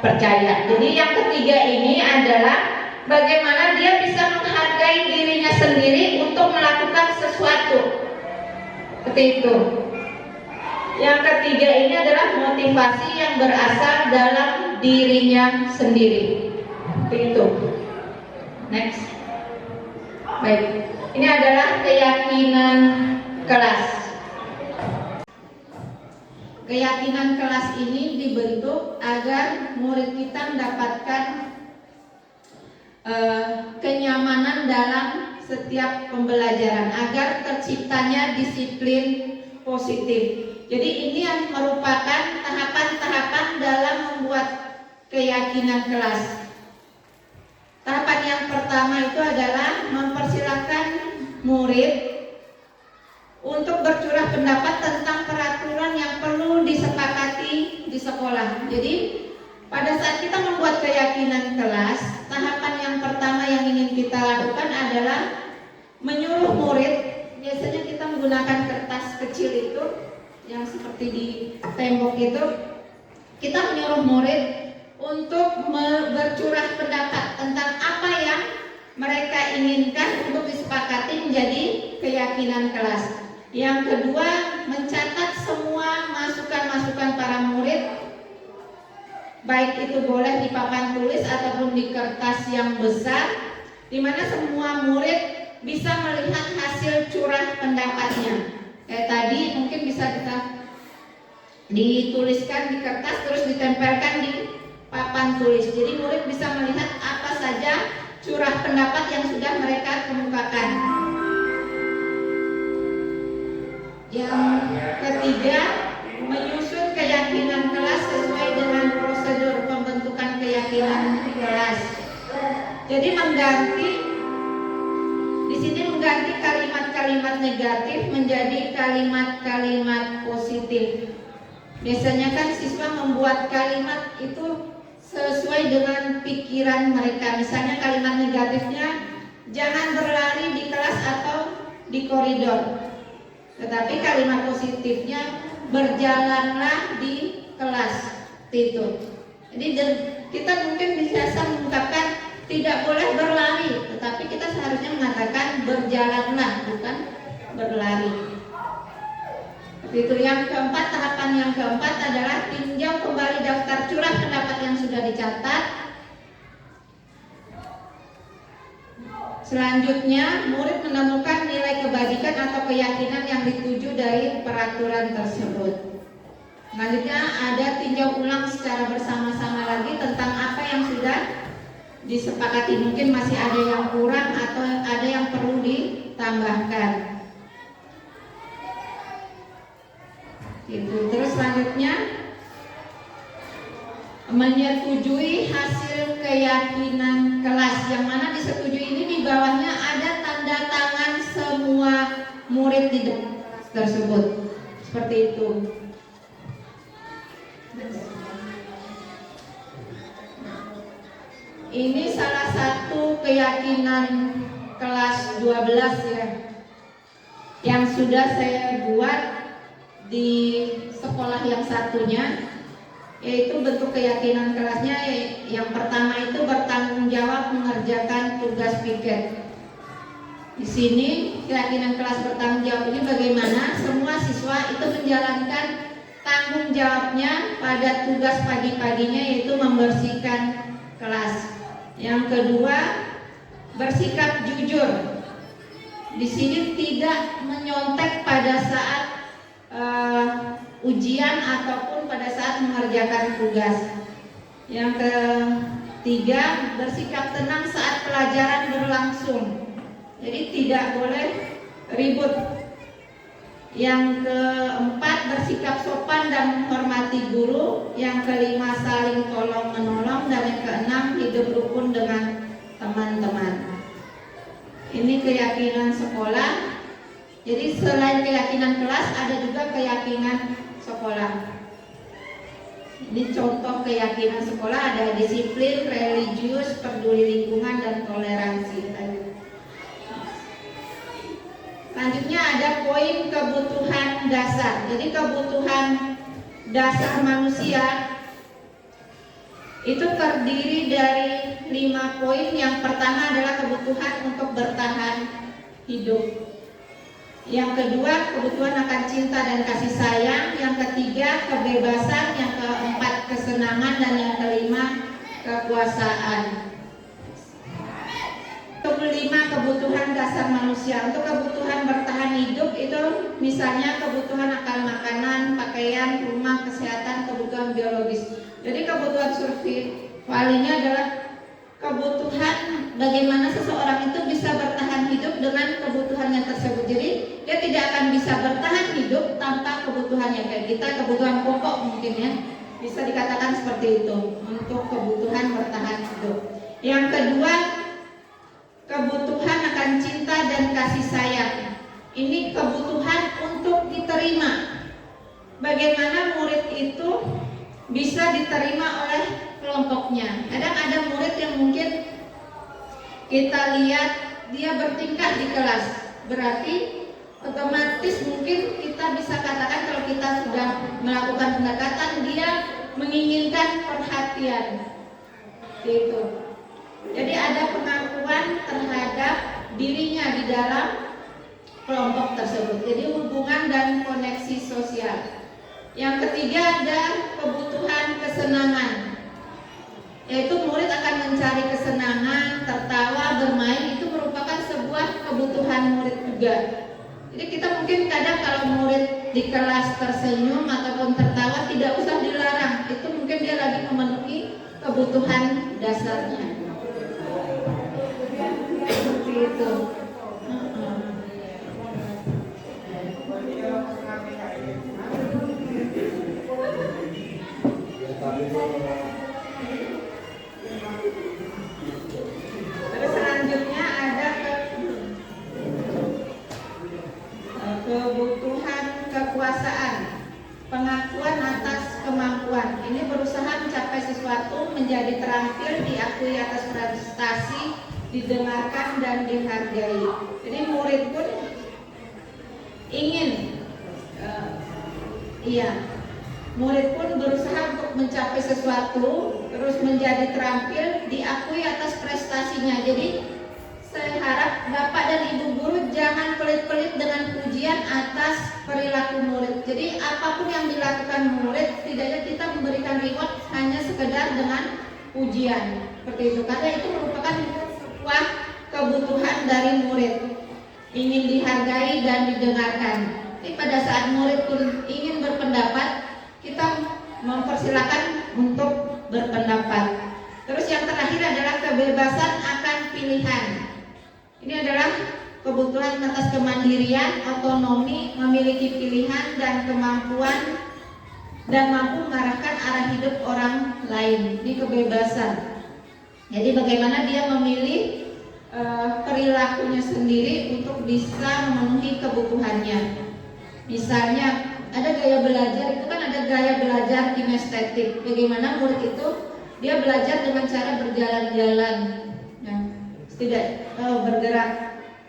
percaya. Jadi yang ketiga ini adalah bagaimana dia bisa menghargai dirinya sendiri untuk melakukan sesuatu. Seperti itu. Yang ketiga ini adalah motivasi yang berasal dalam dirinya sendiri. Seperti itu. Next. Baik. Ini adalah keyakinan kelas. Keyakinan kelas ini dibentuk agar murid kita mendapatkan kenyamanan dalam setiap pembelajaran, agar terciptanya disiplin positif. Jadi ini yang merupakan tahapan-tahapan dalam membuat keyakinan kelas. Tahapan yang pertama itu adalah mempersilahkan murid untuk bercurah pendapat tentang peraturan yang perlu disepakati di sekolah. Jadi pada saat kita membuat keyakinan kelas, tahapan yang pertama yang ingin kita lakukan adalah menyuruh murid. Biasanya kita menggunakan kertas kecil itu yang seperti di tembok itu. Kita menyuruh murid untuk bercurah pendapat tentang apa yang mereka inginkan untuk disepakati menjadi keyakinan kelas. Yang kedua, mencatat semua masukan-masukan para murid, baik itu boleh di papan tulis ataupun di kertas yang besar, di mana semua murid bisa melihat hasil curah pendapatnya. Kayak tadi mungkin bisa kita dituliskan di kertas terus ditempelkan di papan tulis. Jadi murid bisa melihat apa saja curah pendapat yang sudah mereka kemukakan. Yang ketiga, menyusun keyakinan kelas sesuai dengan prosedur pembentukan keyakinan kelas. Jadi di sini mengganti kalimat-kalimat negatif menjadi kalimat-kalimat positif. Biasanya kan siswa membuat kalimat itu sesuai dengan pikiran mereka. Misalnya kalimat negatifnya, jangan berlari di kelas atau di koridor. Tetapi kalimat positifnya, berjalanlah di kelas. Itu. Jadi kita mungkin bisa mengungkapkan tidak boleh berlari, tetapi kita seharusnya mengatakan berjalanlah, bukan berlari. Itu yang keempat, tahapan yang keempat adalah tinjau kembali daftar curah pendapat yang sudah dicatat. Selanjutnya, murid menemukan nilai kebajikan atau keyakinan yang dituju dari peraturan tersebut. Selanjutnya ada tinjau ulang secara bersama-sama lagi tentang apa yang sudah disepakati. Mungkin masih ada yang kurang atau ada yang perlu ditambahkan. Itu. Terus selanjutnya menyetujui hasil keyakinan kelas, yang mana disetujui ini di bawahnya ada tanda tangan semua murid di kelas tersebut. Seperti itu. Ini salah satu keyakinan kelas 12 ya, yang sudah saya buat di sekolah yang satunya, yaitu bentuk keyakinan kelasnya. Yang pertama itu bertanggung jawab mengerjakan tugas piket. Di sini keyakinan kelas bertanggung jawab ini bagaimana semua siswa itu menjalankan tanggung jawabnya pada tugas pagi-paginya, yaitu membersihkan kelas. Yang kedua, bersikap jujur. Di sini tidak menyontek pada saat ujian ataupun pada saat mengerjakan tugas. Yang ketiga, bersikap tenang saat pelajaran berlangsung. Jadi tidak boleh ribut. Yang keempat, bersikap sopan dan menghormati guru. Yang kelima, saling tolong menolong. Dan yang keenam, hidup rukun dengan teman-teman. Ini keyakinan sekolah. Jadi selain keyakinan kelas, ada juga keyakinan sekolah. Ini contoh keyakinan sekolah, ada disiplin, religius, peduli lingkungan, dan toleransi. Selanjutnya ada poin kebutuhan dasar. Jadi kebutuhan dasar manusia itu terdiri dari 5 poin. Yang pertama adalah kebutuhan untuk bertahan hidup. Yang kedua, kebutuhan akan cinta dan kasih sayang. Yang ketiga, kebebasan. Yang keempat, kesenangan. Dan yang kelima, kekuasaan. Kelima, kebutuhan dasar manusia. Untuk kebutuhan bertahan hidup itu misalnya kebutuhan akan makanan, pakaian, rumah, kesehatan, kebutuhan biologis. Jadi kebutuhan survival ini adalah kebutuhan bagaimana seseorang itu bisa bertahan hidup dengan kebutuhannya tersebut. Jadi dia tidak akan bisa bertahan hidup tanpa kebutuhannya. Kayak kita kebutuhan pokok mungkin ya, bisa dikatakan seperti itu untuk kebutuhan bertahan hidup. Yang kedua, kebutuhan akan cinta dan kasih sayang. Ini kebutuhan untuk diterima. Bagaimana murid itu bisa diterima oleh kelompoknya. Kadang ada murid yang mungkin kita lihat dia bertingkah di kelas, berarti otomatis mungkin kita bisa katakan kalau kita sudah melakukan pendekatan, dia menginginkan perhatian gitu. Jadi ada pengakuan terhadap dirinya di dalam kelompok tersebut. Jadi hubungan dan koneksi sosial. Yang ketiga ada kebutuhan kesenangan, yaitu murid akan mencari kesenangan, tertawa, bermain. Itu merupakan sebuah kebutuhan murid juga. Jadi kita mungkin kadang kalau murid di kelas tersenyum ataupun tertawa tidak usah dilarang, itu mungkin dia lagi memenuhi kebutuhan dasarnya. Seperti itu. Terus selanjutnya ada kebutuhan kekuasaan, pengakuan atas kemampuan. Ini berusaha mencapai sesuatu, menjadi terampil, diakui atas prestasi, didengarkan dan dihargai. Jadi murid pun ingin, murid pun berusaha untuk mencapai sesuatu, terus menjadi terampil, diakui atas prestasinya. Jadi saya harap Bapak dan Ibu guru jangan pelit-pelit dengan pujian atas perilaku murid. Jadi apapun yang dilakukan murid, setidaknya kita memberikan reward hanya sekedar dengan pujian. Seperti itu, karena itu merupakan sebuah kebutuhan dari murid, ingin dihargai dan didengarkan. Jadi pada saat murid pun ingin berpendapat, kita mempersilahkan untuk berpendapat. Terus yang terakhir adalah kebebasan akan pilihan. Ini adalah kebutuhan atas kemandirian, otonomi, memiliki pilihan dan kemampuan dan mampu mengarahkan arah hidup orang lain. Ini kebebasan. Jadi bagaimana dia memilih perilakunya sendiri untuk bisa memenuhi kebutuhannya. Misalnya ada gaya belajar, itu kan ada gaya belajar kinestetik. Bagaimana murid itu dia belajar dengan cara berjalan-jalan, tidak bergerak.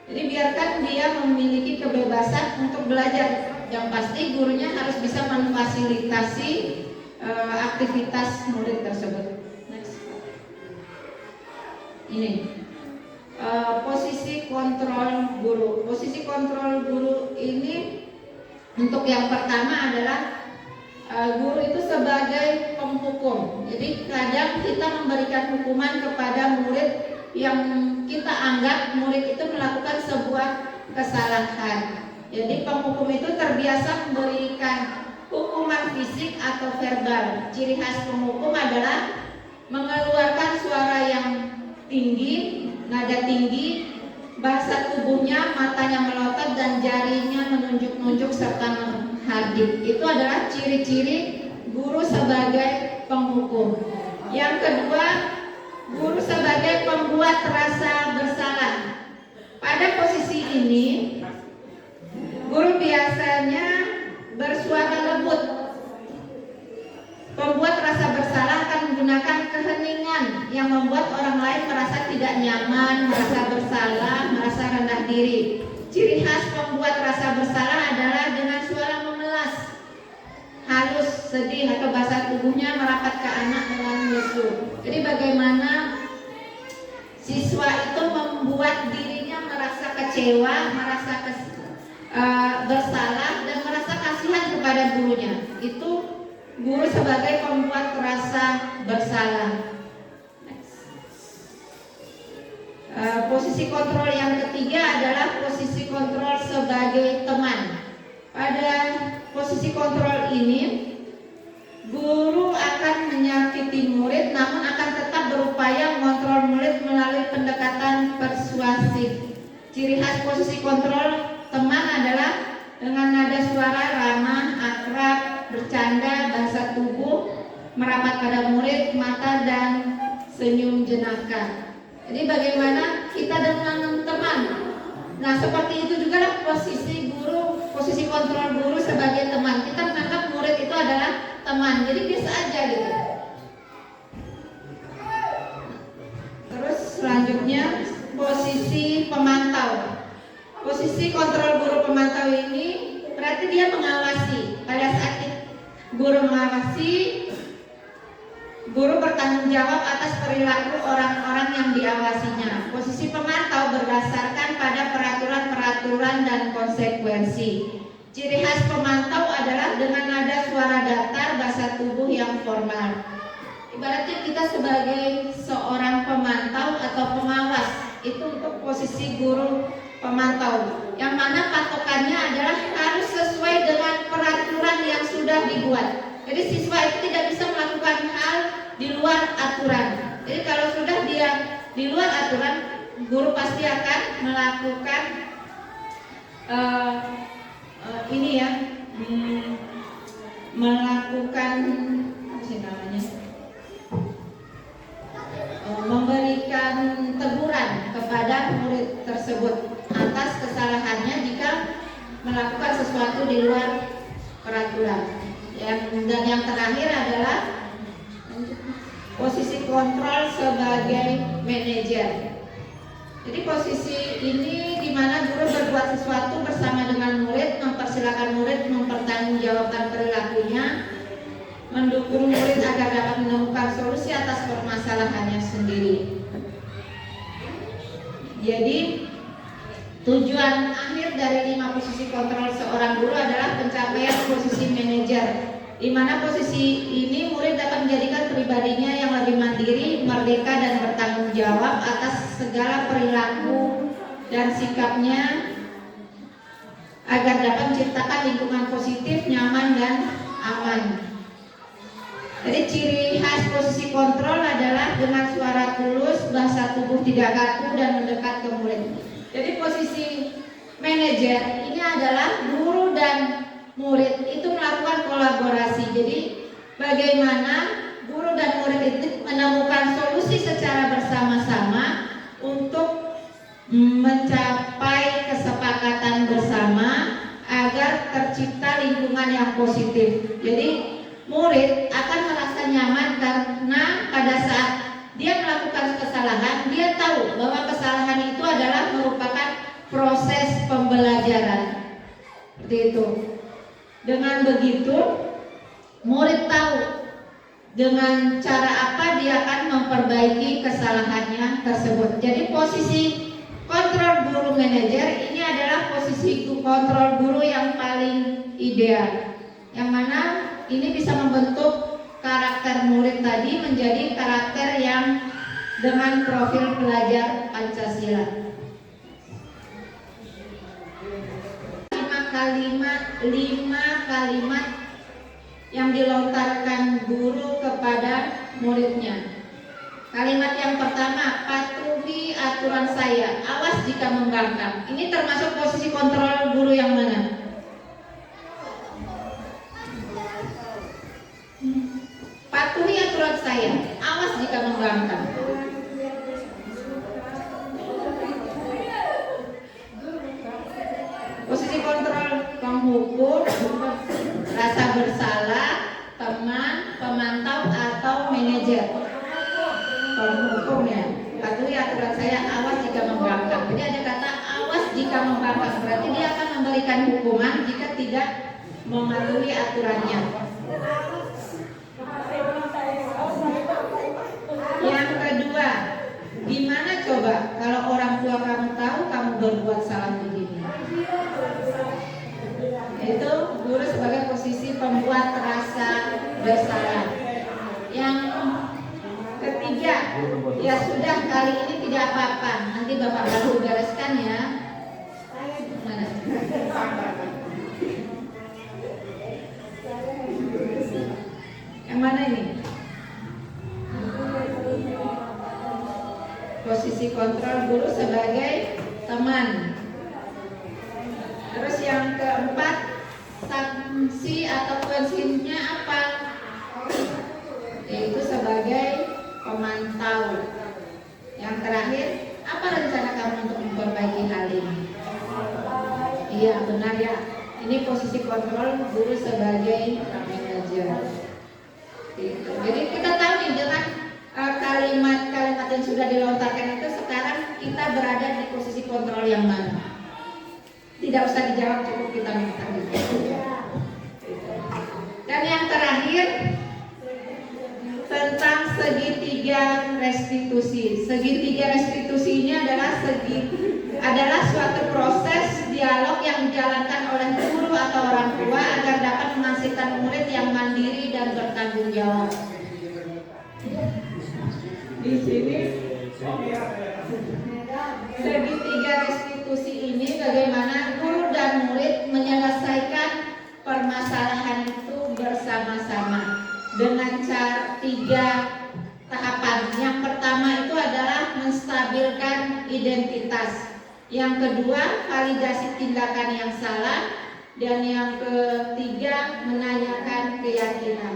Jadi biarkan dia memiliki kebebasan untuk belajar. Yang pasti gurunya harus bisa memfasilitasi aktivitas murid tersebut. Next. Ini posisi kontrol guru. Posisi kontrol guru ini untuk yang pertama adalah guru itu sebagai penghukum. Jadi kadang kita memberikan hukuman kepada murid yang kita anggap murid itu melakukan sebuah kesalahan. Jadi penghukum itu terbiasa memberikan hukuman fisik atau verbal. Ciri khas penghukum adalah mengeluarkan suara yang tinggi, nada tinggi, bahasa tubuhnya, matanya melotot dan jarinya menunjuk-nunjuk serta menghardik. Itu adalah ciri-ciri guru sebagai penghukum. Yang kedua, guru sebagai pembuat rasa bersalah. Pada posisi ini, guru biasanya bersuara lembut. Pembuat rasa bersalah akan menggunakan keheningan yang membuat orang lain merasa tidak nyaman, merasa bersalah, merasa rendah diri. Ciri khas pembuat rasa bersalah adalah dengan suara memelas, halus, sedih, atau bahasa tubuhnya merapat ke anak dengan lesu. Jadi bagaimana siswa itu membuat dirinya merasa kecewa, merasa bersalah dan merasa kasihan kepada gurunya. Itu guru sebagai pembuat rasa bersalah. Posisi kontrol yang ketiga adalah posisi kontrol sebagai teman. Pada posisi kontrol ini, guru akan menyakiti murid, namun akan tetap berupaya mengontrol murid melalui pendekatan persuasif. Ciri khas posisi kontrol teman adalah dengan nada suara ramah, akrab, bercanda, bahasa tubuh, merapat pada murid, mata dan senyum jenaka. Jadi bagaimana kita dengan teman. Nah seperti itu juga lah posisi guru, posisi kontrol guru sebagai teman. Kita menganggap murid itu adalah teman, jadi biasa aja gitu. Terus selanjutnya posisi pemantau. Posisi kontrol guru pemantau ini berarti dia mengawasi. Pada saat guru mengawasi, guru bertanggung jawab atas perilaku orang-orang yang diawasinya. Posisi pemantau berdasarkan pada peraturan-peraturan dan konsekuensi. Ciri khas pemantau adalah dengan nada suara datar, bahasa tubuh yang formal. Ibaratnya kita sebagai seorang pemantau atau pengawas, itu untuk posisi guru pemantau, yang mana patokannya adalah harus sesuai dengan peraturan yang sudah dibuat. Jadi siswa itu tidak bisa melakukan hal di luar aturan. Jadi kalau sudah dia di luar aturan, guru pasti akan melakukan melakukan apa sih namanya, memberikan teguran kepada murid tersebut atas kesalahannya jika melakukan sesuatu di luar peraturan. Dan yang terakhir adalah posisi kontrol sebagai manajer. Jadi posisi ini di mana guru berbuat sesuatu bersama dengan murid, mempersilahkan murid mempertanggungjawabkan perilakunya, mendukung murid agar dapat menemukan solusi atas permasalahannya sendiri. Jadi tujuan akhir dari 5 posisi kontrol seorang guru adalah pencapaian posisi manajer, di mana posisi ini murid dapat menjadikan pribadinya yang lebih mandiri, merdeka dan bertanggung jawab atas segala perilaku dan sikapnya agar dapat menciptakan lingkungan positif, nyaman dan aman. Jadi ciri khas posisi kontrol adalah dengan suara tulus, bahasa tubuh tidak kaku dan mendekat ke murid. Jadi posisi manajer ini adalah guru dan murid itu melakukan kolaborasi. Jadi bagaimana guru dan murid itu menemukan solusi secara bersama-sama untuk mencapai kesepakatan bersama agar tercipta lingkungan yang positif. Jadi murid akan merasa nyaman karena pada saat dia melakukan kesalahan, dia tahu bahwa kesalahan itu adalah merupakan proses pembelajaran. Seperti itu. Dengan begitu, murid tahu dengan cara apa dia akan memperbaiki kesalahannya tersebut. Jadi posisi kontrol guru manajer ini adalah posisi kontrol guru yang paling ideal, yang mana ini bisa membentuk karakter murid tadi menjadi karakter yang dengan profil pelajar Pancasila. 5 kalimat yang dilontarkan guru kepada muridnya. Kalimat yang pertama, patuhi aturan saya, awas jika membangkang. Ini termasuk posisi kontrol guru yang mana? Patuhi aturan saya, awas jika membangkang. Posisi kontrol penghukum, rasa bersalah, teman, pemantau atau manajer. Penghukum ya, patuhi aturan saya, awas jika membangkang. Jadi ada kata awas jika membangkang, berarti dia akan memberikan hukuman jika tidak mematuhi aturannya. Yang kedua, gimana coba kalau orang tua kamu tahu kamu berbuat salah begini? Itu guru sebagai posisi pembuat rasa bersalah. Yang ketiga, ya sudah kali ini tidak apa-apa, nanti bapak baru bereskan ya. Mana? Yang mana ini? Posisi kontrol guru sebagai teman. Terus yang keempat, sanksi atau konsekuensinya apa? Yaitu sebagai pemantau. Yang terakhir, apa rencana kamu untuk memperbaiki hal ini? Iya benar ya. Ini posisi kontrol guru sebagai manajer. Gitu. Jadi kita tahu nih dengan kalimat-kalimat yang sudah dilontarkan itu, sekarang kita berada di posisi kontrol yang mana? Tidak usah dijawab, cukup kita minta. Dan yang terakhir tentang segitiga restitusi. Segitiga restitusi ini adalah suatu proses dialog yang dijalankan oleh guru atau orang tua agar dapat menghasilkan murid yang mandiri dan bertanggung jawab. Di sini segitiga restitusi restitusi ini bagaimana guru dan murid menyelesaikan permasalahan itu bersama-sama dengan cara 3 tahapan. Yang pertama itu adalah menstabilkan identitas. Yang kedua, validasi tindakan yang salah. Dan yang ketiga, menanyakan keyakinan.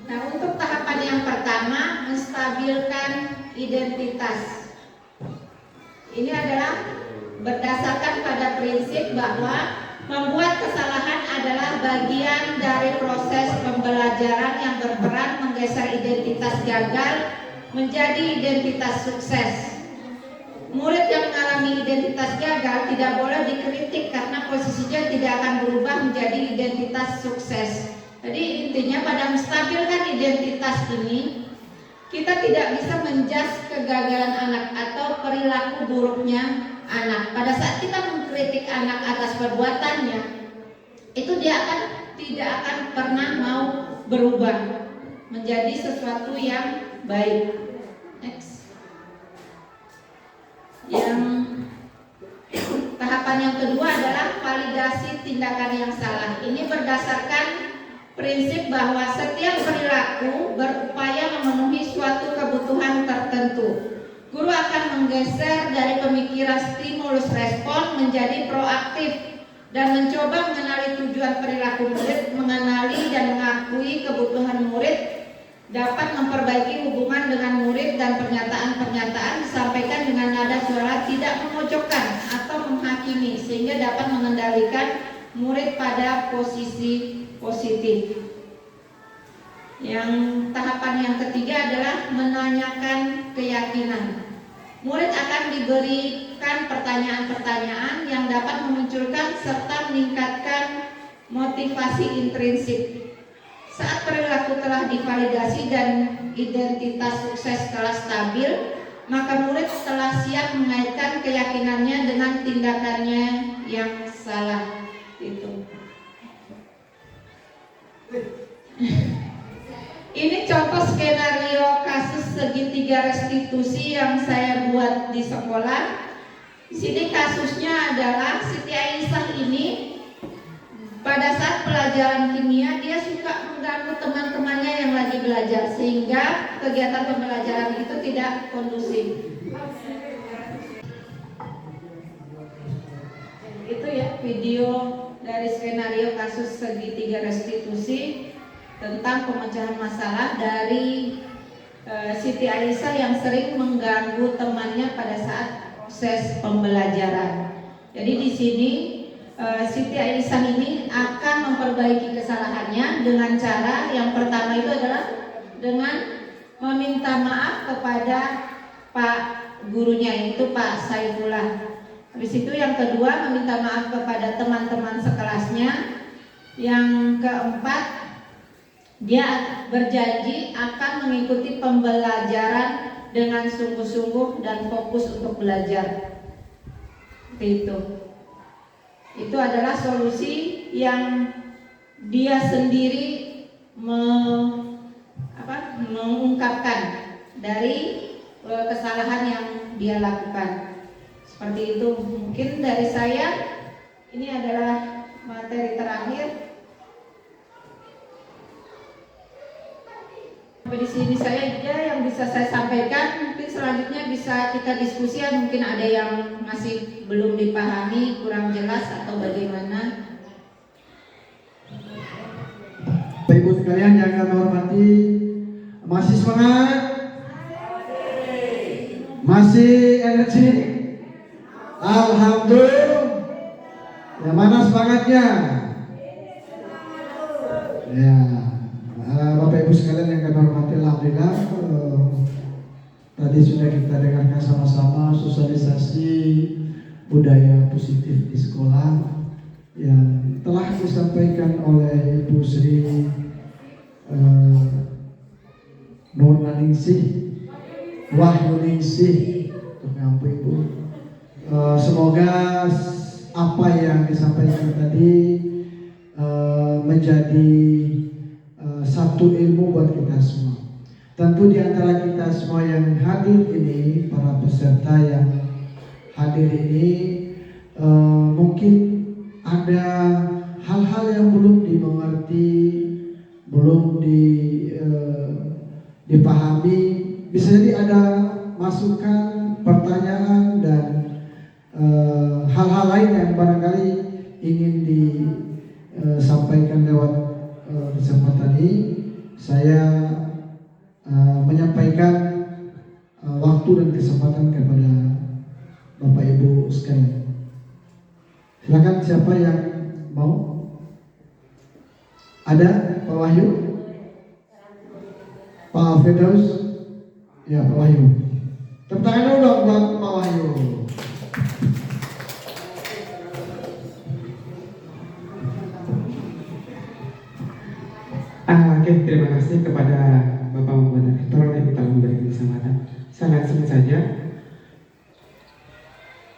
Nah, untuk tahapan yang pertama, menstabilkan identitas. Ini adalah berdasarkan pada prinsip bahwa membuat kesalahan adalah bagian dari proses pembelajaran yang berperan menggeser identitas gagal menjadi identitas sukses. Murid yang mengalami identitas gagal tidak boleh dikritik karena posisinya tidak akan berubah menjadi identitas sukses. Jadi intinya pada menstabilkan identitas ini, kita tidak bisa menjudge kegagalan anak atau perilaku buruknya anak. Pada saat kita mengkritik anak atas perbuatannya, itu dia tidak akan pernah mau berubah menjadi sesuatu yang baik. Next. Yang tahapan yang kedua adalah validasi tindakan yang salah. Ini berdasarkan prinsip bahwa setiap perilaku berupaya memenuhi suatu kebutuhan tertentu. Guru akan menggeser dari pemikiran stimulus respon menjadi proaktif dan mencoba mengenali tujuan perilaku murid, mengenali dan mengakui kebutuhan murid, dapat memperbaiki hubungan dengan murid dan pernyataan-pernyataan disampaikan dengan nada suara tidak memojokkan atau menghakimi sehingga dapat mengendalikan murid pada posisi positif. Yang tahapan yang ketiga adalah menanyakan keyakinan. Murid akan diberikan pertanyaan-pertanyaan yang dapat memunculkan serta meningkatkan motivasi intrinsik. Saat perilaku telah divalidasi dan identitas sukses telah stabil, maka murid telah siap mengaitkan keyakinannya dengan tindakannya yang salah. Itu. Ini contoh skenario kasus segitiga restitusi yang saya buat di sekolah. Di sini kasusnya adalah Siti Aisyah ini pada saat pelajaran kimia dia suka mengganggu teman-temannya yang lagi belajar sehingga kegiatan pembelajaran itu tidak kondusif. Itu ya video dari skenario kasus segitiga restitusi tentang pemecahan masalah dari Siti Aisyah yang sering mengganggu temannya pada saat proses pembelajaran. Jadi di sini Siti Aisyah ini akan memperbaiki kesalahannya dengan cara yang pertama itu adalah dengan meminta maaf kepada Pak gurunya, yaitu Pak Saifullah. Habis itu yang kedua meminta maaf kepada teman-teman sekelasnya. Yang keempat, dia berjanji akan mengikuti pembelajaran dengan sungguh-sungguh dan fokus untuk belajar. Itu adalah solusi yang dia sendiri mengungkapkan dari kesalahan yang dia lakukan. Seperti itu. Mungkin dari saya ini adalah materi terakhir. Sampai di sini saya aja yang bisa saya sampaikan. Mungkin selanjutnya bisa kita diskusi. Mungkin ada yang masih belum dipahami, kurang jelas atau bagaimana. Bapak Ibu sekalian yang kami hormati, masih semangat? Masih energi? Alhamdulillah. Yang mana semangatnya? Ya. Bapak Ibu sekalian yang kami hormati, alhamdulillah tadi sudah kita dengarkan sama-sama sosialisasi budaya positif di sekolah yang telah disampaikan oleh Ibu Sri Nurnaningsih Wahyuningsih. Ibu, semoga apa yang disampaikan tadi menjadi satu ilmu buat kita semua. tentu di antara kita semua yang hadir ini, para peserta yang hadir ini, mungkin ada hal-hal yang belum dimengerti, belum dipahami. Bisa jadi ada masukan, pertanyaan, dan hal-hal lain yang barangkali ingin disampaikan lewat kesempatan ini. Saya menyampaikan waktu dan kesempatan kepada Bapak Ibu sekalian. Silakan, siapa yang mau? Ada Pak Wahyu? Pak Firdaus? Ya, Pak Wahyu. Tepuk tangan dulu dong buat Pak Wahyu. Oke, terima kasih kepada Bapak Moderator yang telah memberikan kesempatan. Saya langsung saja.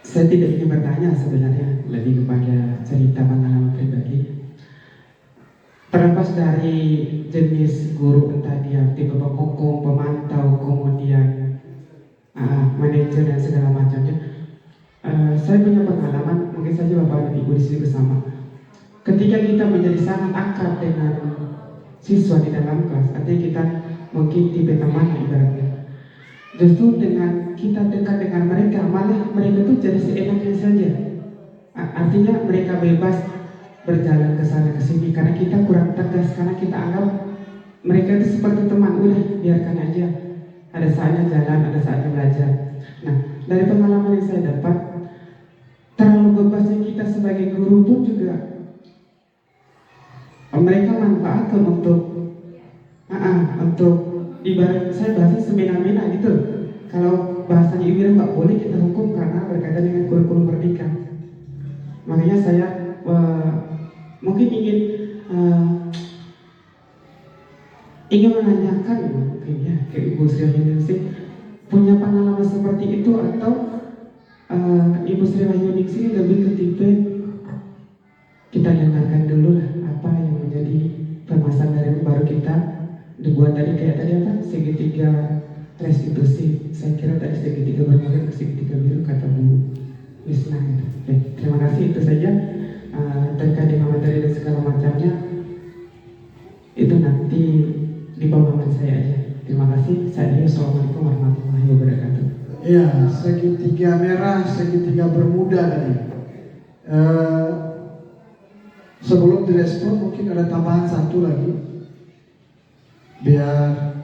Saya tidak ingin bertanya sebenarnya, lebih kepada cerita pengalaman pribadi. Terlepas dari jenis guru, entah dia tipe pekokong, pemantau, kemudian manajer dan segala macamnya, saya punya pengalaman, mungkin saja Bapak dan Ibu di sini bersama. Ketika kita menjadi sangat akrab dengan siswa di dalam kelas, artinya kita mungkin tipe teman ibaratnya. Justru dengan kita dekat dengan mereka, malah mereka tuh jadi seenaknya saja. Artinya mereka bebas berjalan ke sana ke sini karena kita kurang tegas, karena kita anggap mereka itu seperti teman, udah biarkan aja. Ada saatnya jalan, ada saatnya belajar. Nah, dari pengalaman yang saya dapat, terlalu bebasnya kita sebagai guru pun juga mereka manfaatkan untuk ibarat saya bahasa semena-mena gitu. Kalau bahasanya ibu nggak boleh kita hukum karena berkaitan dengan kurikulum merdeka. Makanya saya mungkin ingin menanyakan mungkin ya ke Ibu Sri Wahyuningsih, punya pengalaman seperti itu atau Ibu Sri Wahyuningsih lebih ke tipe kita dengarkan dulu lah apa yang menjadi permasalahan dari baru kita dibuat tadi kayak tadi apa segitiga restitusi. Saya kira tadi segitiga bermuda ke segitiga biru kata Bu Wisna. Oke, terima kasih, itu saja terkait dengan materi dan segala macamnya itu nanti di pemahaman saya aja. Terima kasih. Saya Assalamualaikum warahmatullahi wabarakatuh. Ya, segitiga merah, segitiga bermuda tadi. Sebelum direspon mungkin ada tambahan satu lagi biar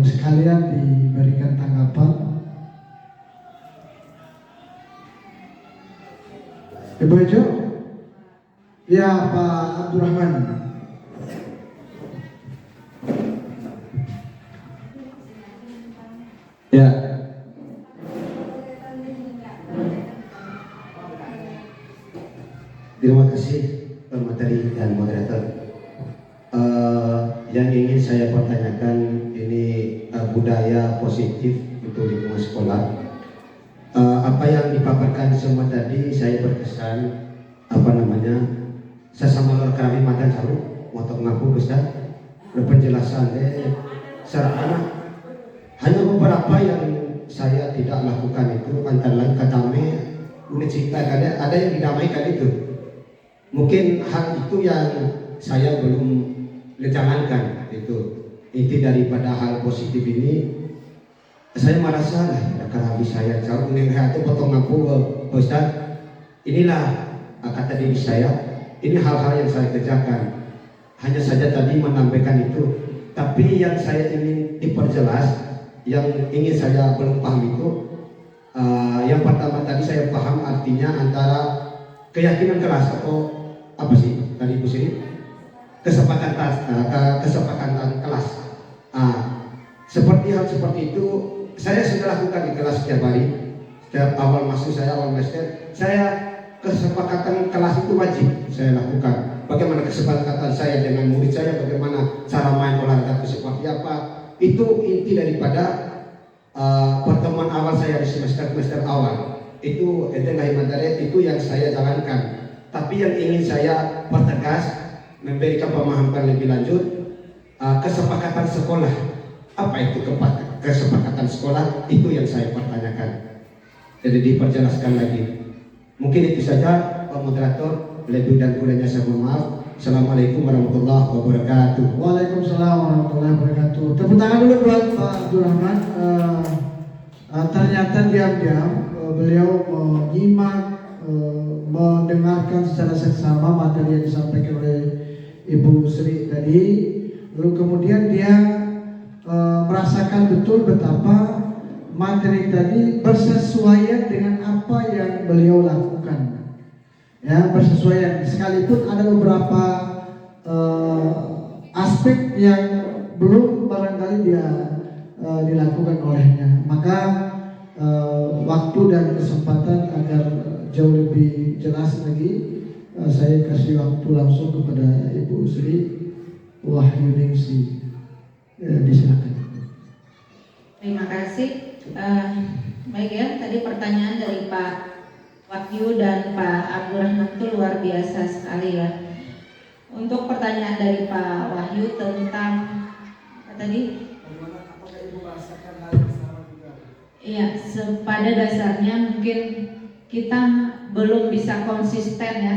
sekalian diberikan tanggapan. Ibu Jo, ya Pak Abdurrahman. Ya. Terima kasih materi dan moderator. Yang ingin saya pertanyakan ini budaya positif untuk lingkungan sekolah. Apa yang dipaparkan semua tadi saya berkesan sesama kami makan saru untuk ngaku Ustaz penjelasan secara anak. Hanya beberapa yang saya tidak lakukan itu antara lain katame unit cerita ada yang didamaikan itu. Mungkin hal itu yang saya belum jalankan itu. Inti daripada hal positif ini saya merasa karena habis saya jauh melihat itu potong aku Ustaz, inilah kata diri saya, ini hal-hal yang saya kerjakan. Hanya saja tadi menambahkan itu, tapi yang saya ingin diperjelas, yang ingin saya belum paham itu, yang pertama tadi saya paham artinya antara keyakinan kelas atau apa sih tadi Bu Sri? Kesepakatan kelas. Seperti hal seperti itu saya sudah lakukan di kelas setiap hari. Setiap awal masuk saya awal semester, saya kesepakatan kelas itu wajib saya lakukan. Bagaimana kesepakatan saya dengan murid saya, bagaimana cara main olahraga itu seperti apa. Itu inti daripada pertemuan awal saya di semester awal. Itu itu yang saya jalankan. Tapi yang ingin saya pertegas, memberikan pemahaman lebih lanjut, kesepakatan sekolah Apa itu kesepakatan sekolah? Itu yang saya pertanyakan. Jadi diperjelaskan lagi. Mungkin itu saja Pak Moderator. Lebih dan kurangnya saya mohon maaf. Assalamualaikum warahmatullahi wabarakatuh. Waalaikumsalam warahmatullahi wabarakatuh. Tepuk tangan dulu buat Pak Abdurrahman. Ternyata diam-diam beliau menyimak, mendengarkan secara seksama materi yang disampaikan oleh Ibu Sri tadi. Lalu kemudian dia merasakan betul betapa materi tadi bersesuaian dengan apa yang beliau lakukan. Ya, bersesuaian. Sekalipun ada beberapa aspek yang belum barangkali dia dilakukan olehnya. Maka waktu dan kesempatan agar jauh lebih jelas lagi, saya kasih waktu langsung kepada Ibu Sri Wahyuningsi. Disilakan. Terima kasih. Baik ya, tadi pertanyaan dari Pak Wahyu dan Pak Abdurrahman itu luar biasa sekali ya. Untuk pertanyaan dari Pak Wahyu tentang apa tadi? Iya, pada dasarnya mungkin kita belum bisa konsisten ya,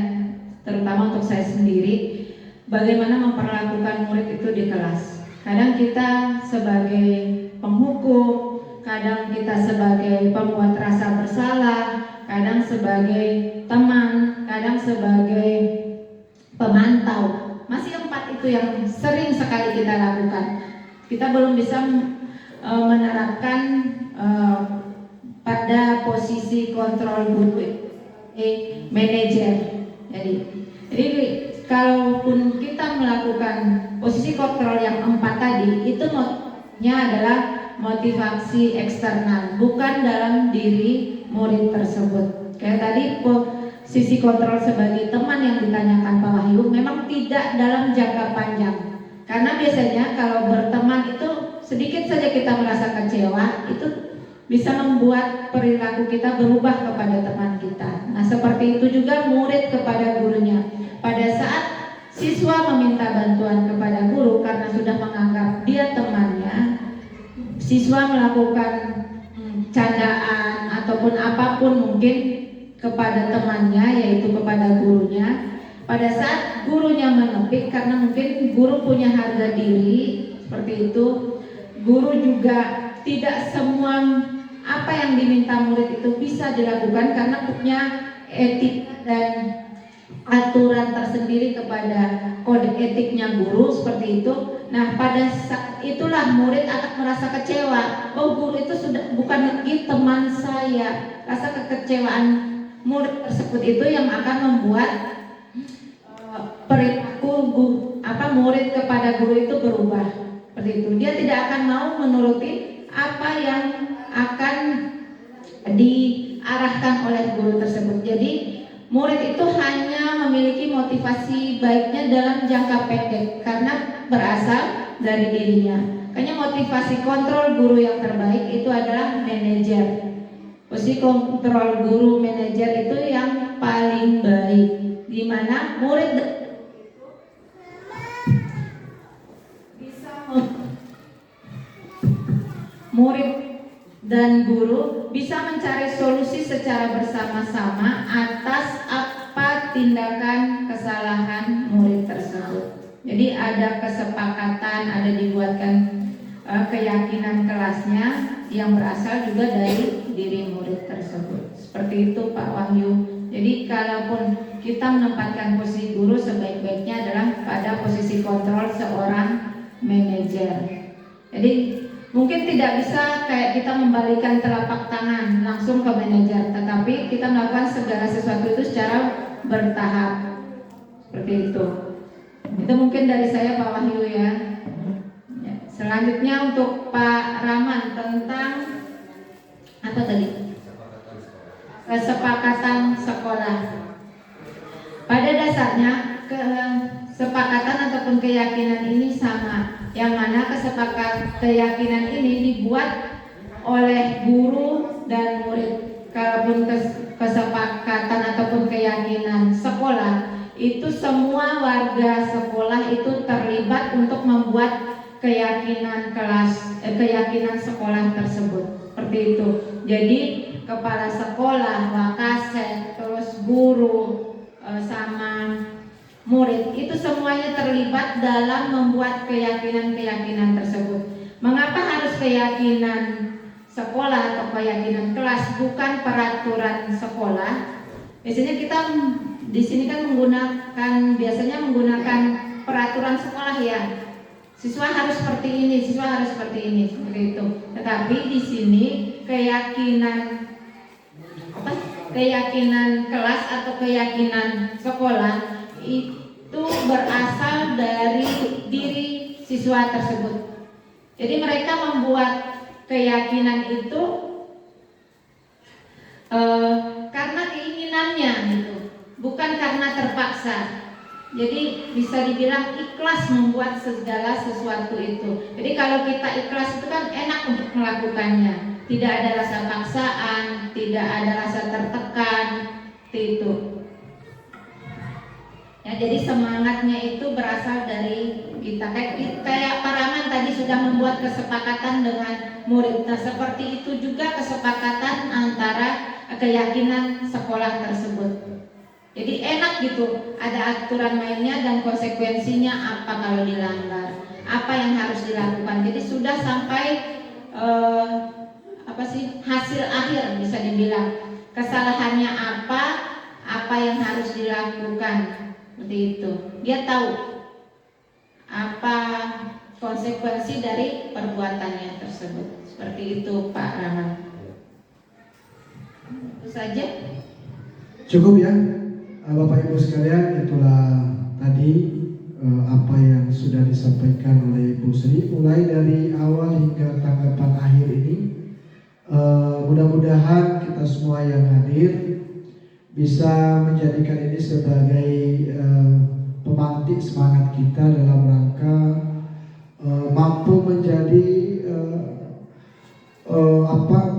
terutama untuk saya sendiri, bagaimana memperlakukan murid itu di kelas. Kadang kita sebagai penghukum, kadang kita sebagai pembuat rasa bersalah, kadang sebagai teman, kadang sebagai pemantau. Masih 4 itu yang sering sekali kita lakukan. Kita belum bisa menerapkan pada posisi kontrol guru, manajer. Jadi kalaupun kita melakukan posisi kontrol yang 4 tadi, itu motifnya adalah motivasi eksternal, bukan dalam diri murid tersebut. Kayak tadi sisi kontrol sebagai teman yang ditanyakan Pak Wahyu memang tidak dalam jangka panjang. Karena biasanya kalau berteman itu sedikit saja kita merasa kecewa, itu bisa membuat perilaku kita berubah kepada teman kita. Nah, seperti itu juga murid kepada gurunya. Pada saat siswa meminta bantuan kepada guru karena sudah menganggap dia temannya, siswa melakukan candaan ataupun apapun mungkin kepada temannya, yaitu kepada gurunya. Pada saat gurunya menepik karena mungkin guru punya harga diri, seperti itu, guru juga tidak semua apa yang diminta murid itu bisa dilakukan karena punya etik dan aturan tersendiri kepada kode etiknya guru, seperti itu. Nah, pada saat itulah murid akan merasa kecewa. Oh, guru itu sudah bukan lagi teman saya. Rasa kekecewaan murid tersebut itu yang akan membuat perilaku murid kepada guru itu berubah. Seperti itu. Dia tidak akan mau menuruti apa yang akan diarahkan oleh guru tersebut. Jadi murid itu hanya memiliki motivasi baiknya dalam jangka pendek karena berasal dari dirinya. Makanya motivasi kontrol guru yang terbaik itu adalah manajer. Posisi kontrol guru manajer itu yang paling baik, di mana murid dan guru bisa mencari solusi secara bersama-sama atas apa tindakan kesalahan murid tersebut. Jadi ada kesepakatan, ada dibuatkan keyakinan kelasnya yang berasal juga dari diri murid tersebut. Seperti itu Pak Wahyu. Jadi kalaupun kita menempatkan posisi guru, sebaik-baiknya adalah pada posisi kontrol seorang manajer. Jadi mungkin tidak bisa kayak kita membalikan telapak tangan langsung ke manajer, tetapi kita melakukan segala sesuatu itu secara bertahap. Seperti itu. Itu mungkin dari saya Pak Wahyu ya. Selanjutnya untuk Pak Rahman tentang apa tadi? Kesepakatan sekolah. Pada dasarnya kesepakatan ataupun keyakinan ini sama, yang mana keyakinan ini dibuat oleh guru dan murid. Kalaupun kesepakatan ataupun keyakinan sekolah, itu semua warga sekolah itu terlibat untuk membuat keyakinan sekolah tersebut. Seperti itu. Jadi kepala sekolah, wakaset, terus guru, sama murid itu semuanya terlibat dalam membuat keyakinan-keyakinan tersebut. Mengapa harus keyakinan sekolah atau keyakinan kelas, bukan peraturan sekolah? Biasanya kita di sini kan biasanya menggunakan peraturan sekolah ya. Siswa harus seperti ini, siswa harus seperti ini, seperti itu. Tetapi di sini keyakinan kelas atau keyakinan sekolah itu berasal dari diri siswa tersebut. Jadi mereka membuat keyakinan itu karena keinginannya gitu, bukan karena terpaksa. Jadi bisa dibilang ikhlas membuat segala sesuatu itu. Jadi kalau kita ikhlas itu kan enak untuk melakukannya. Tidak ada rasa paksaan, tidak ada rasa tertekan, itu. Ya, jadi semangatnya itu berasal dari kita. Kayak Pak Rahman tadi sudah membuat kesepakatan dengan murid. Nah, seperti itu juga kesepakatan antara keyakinan sekolah tersebut. Jadi enak gitu, ada aturan mainnya dan konsekuensinya apa kalau dilanggar, apa yang harus dilakukan. Jadi sudah sampai hasil akhir bisa dibilang. Kesalahannya apa yang harus dilakukan, seperti itu. Dia tahu apa konsekuensi dari perbuatannya tersebut. Seperti itu Pak Rahman. Itu saja. Cukup ya. Bapak Ibu sekalian, itulah tadi apa yang sudah disampaikan oleh Ibu Sri mulai dari awal hingga tanggapan akhir ini. Mudah-mudahan kita semua yang hadir bisa menjadikan ini sebagai pemantik semangat kita dalam rangka mampu menjadi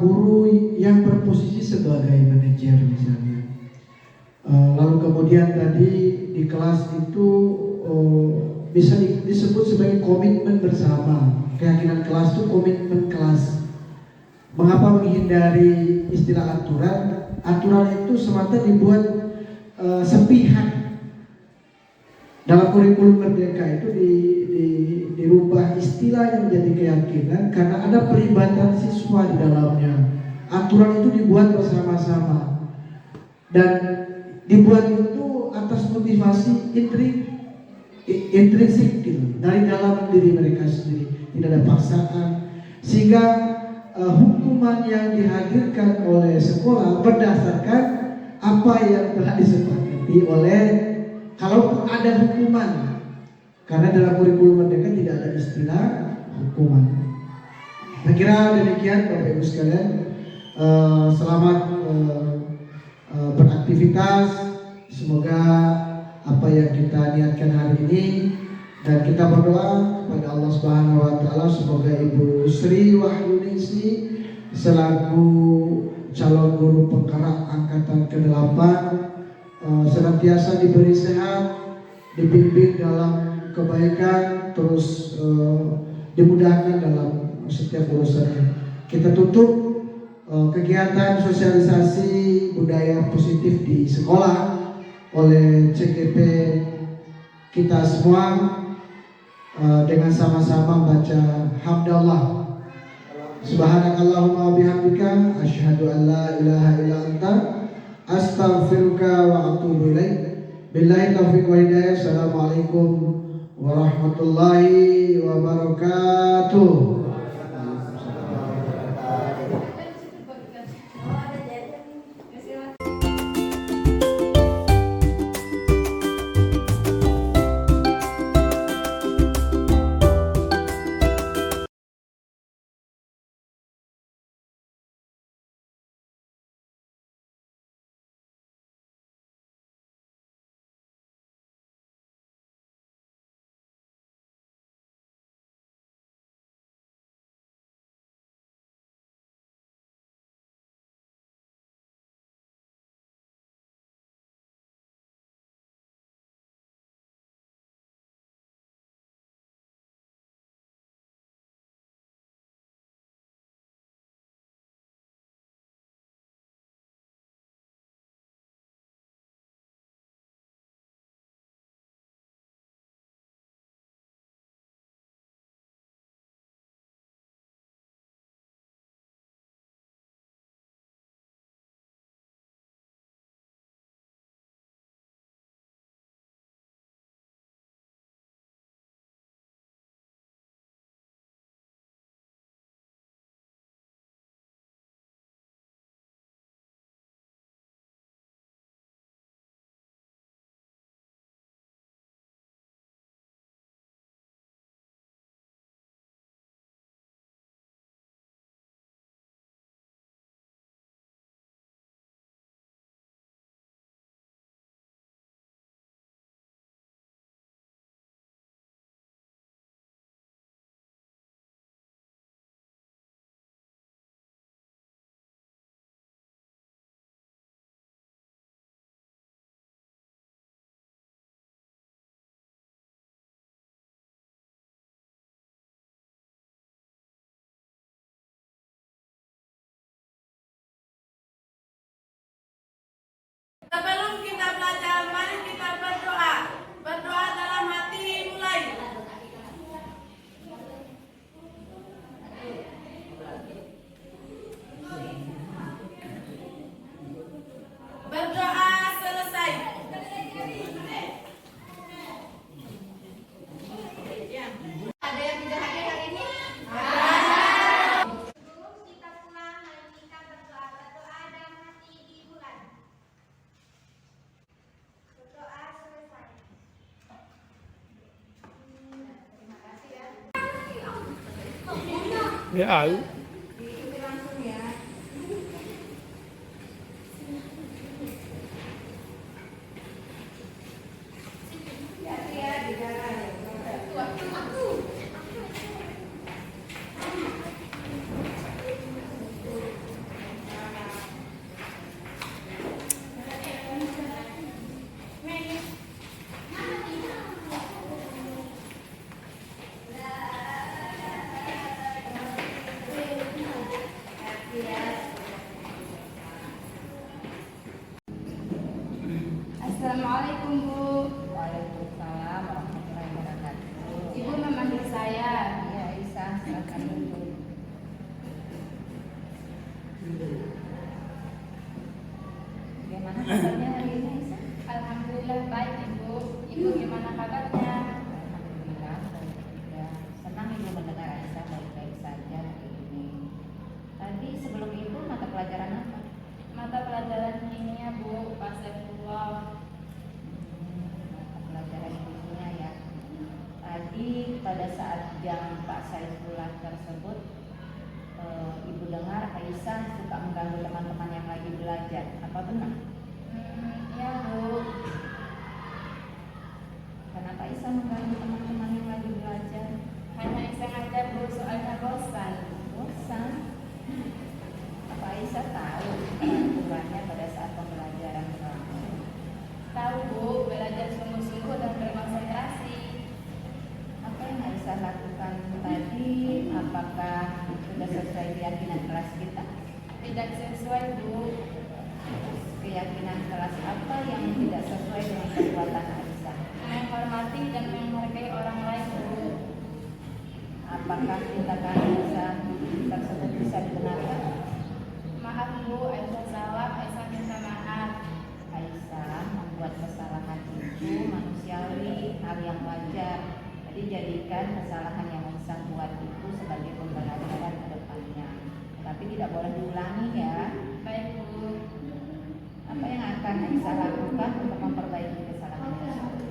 guru yang berposisi sebagai manajer misalnya. Lalu kemudian tadi di kelas itu bisa disebut sebagai komitmen bersama. Keyakinan kelas itu komitmen kelas. Mengapa menghindari istilah aturan? Aturan itu semata dibuat sepihak. Dalam kurikulum Merdeka itu dirubah istilah yang menjadi keyakinan karena ada pelibatan siswa di dalamnya. Aturan itu dibuat bersama-sama dan dibuat itu atas motivasi intrinsik gitu, dari dalam diri mereka sendiri, tidak ada paksaan, sehingga hukuman yang dihadirkan oleh sekolah berdasarkan apa yang telah disepakati oleh, kalaupun ada hukuman, karena dalam kurikulum Merdeka tidak ada istilah hukuman. Saya kira demikian Bapak Ibu sekalian. Selamat beraktivitas, semoga apa yang kita niatkan hari ini, dan kita berdoa kepada Allah Subhanahu wa taala semoga Ibu Sri Wahyuningsi selaku calon guru penggerak angkatan ke-8 senantiasa diberi sehat, dibimbing dalam kebaikan, terus dimudahkan dalam setiap urusannya. Kita tutup kegiatan sosialisasi budaya positif di sekolah oleh CGP kita semua dengan sama-sama baca hamdallah. Subhanakallahumma wa bihamdika asyhadu an la ilaha illa anta astaghfiruka wa atubu ilaik. Billahi taufiq wa hidayah. Assalamualaikum warahmatullahi wabarakatuh. Ya. Diikuti langsung ya. Ya, di jalan. Assalamualaikum Bu. Waalaikumsalam warahmatullahi wabarakatuh. Ibu memanggil saya. Iya Aisyah, silakan duduk. Bagaimana kabarnya hari ini Aisyah? Alhamdulillah baik Ibu. Ibu gimana kabarnya? Alhamdulillah baik juga. Senang Ibu mendengar Aisyah baik-baik saja hari ini. Tadi sebelum itu mata pelajaran apa? Mata pelajaran kimia Bu, Pak Saifullah. Mata pelajaran kimia ya. Tadi pada saat jam Pak Saifullah tersebut, Ibu dengar Aisyah suka mengganggu teman-teman yang lagi belajar. Apa benar? Ya Bu. Kenapa Aisyah mengganggu teman-teman yang lagi belajar? Hanya Aisyah aja Bu, soalnya bosan. Bosan? Apa Aisyah tahu aturannya pada saat pembelajaran kamu? Tahu Bu, belajar sungguh-sungguh dan berkonsentrasi. Apa yang Aisyah lakukan tadi? Apakah sudah sesuai keyakinan kelas kita? Tidak sesuai Bu. Keyakinan kelas apa yang tidak sesuai dengan perbuatan Aisyah? Menghormati dan menghargai orang lain Bu. Apakah tindakan Aisyah tersebut bisa dibenarkan? Maaf Bu, Aisyah salah, Aisyah minta maaf. Aisyah membuat kesalahan itu manusiawi, hal yang wajar. Jadi jadikan kesalahan yang Aisyah buat itu sebagai pembelajaran ke depannya. Tapi tidak boleh diulangi ya. Baik Bu. Apa yang akan Aisyah lakukan untuk memperbaiki kesalahan tersebut?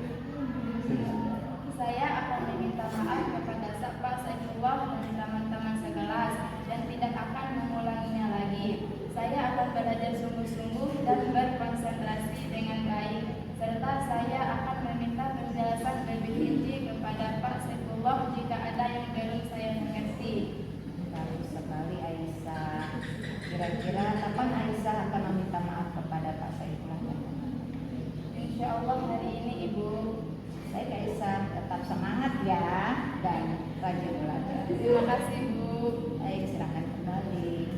Saya akan meminta maaf kepada Pak Saifullah dan teman-teman sekelas dan tidak akan mengulanginya lagi. Saya akan belajar sungguh-sungguh dan berkonsentrasi dengan baik, serta saya akan meminta penjelasan lebih rinci kepada Pak Saifullah jika ada yang belum saya mengerti. Bagus sekali Aisyah. Kira-kira kapan Aisyah akan meminta maaf kepada Pak Saifullah? Insya Allah hari ini Ibu. Baik Aisyah, tetap semangat ya dan rajin belajar. Terima kasih Bu. Baik, silakan kembali.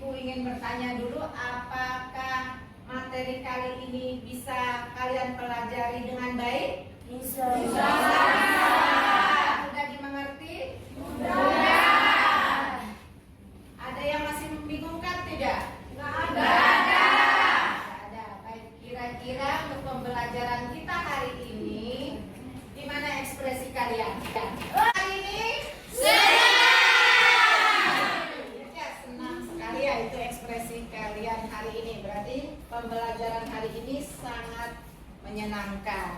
Ibu ingin bertanya dulu, apakah materi kali ini bisa kalian pelajari dengan baik? Bisa. Sudah dimengerti? Sudah. Ada yang masih membingungkan tidak? Tidak ada. Baik, kira-kira untuk pembelajaran kita hari ini, di mana ekspresi kalian? Hari ini senang sekali ya itu ekspresi kalian hari ini. Berarti pembelajaran hari ini sangat menyenangkan.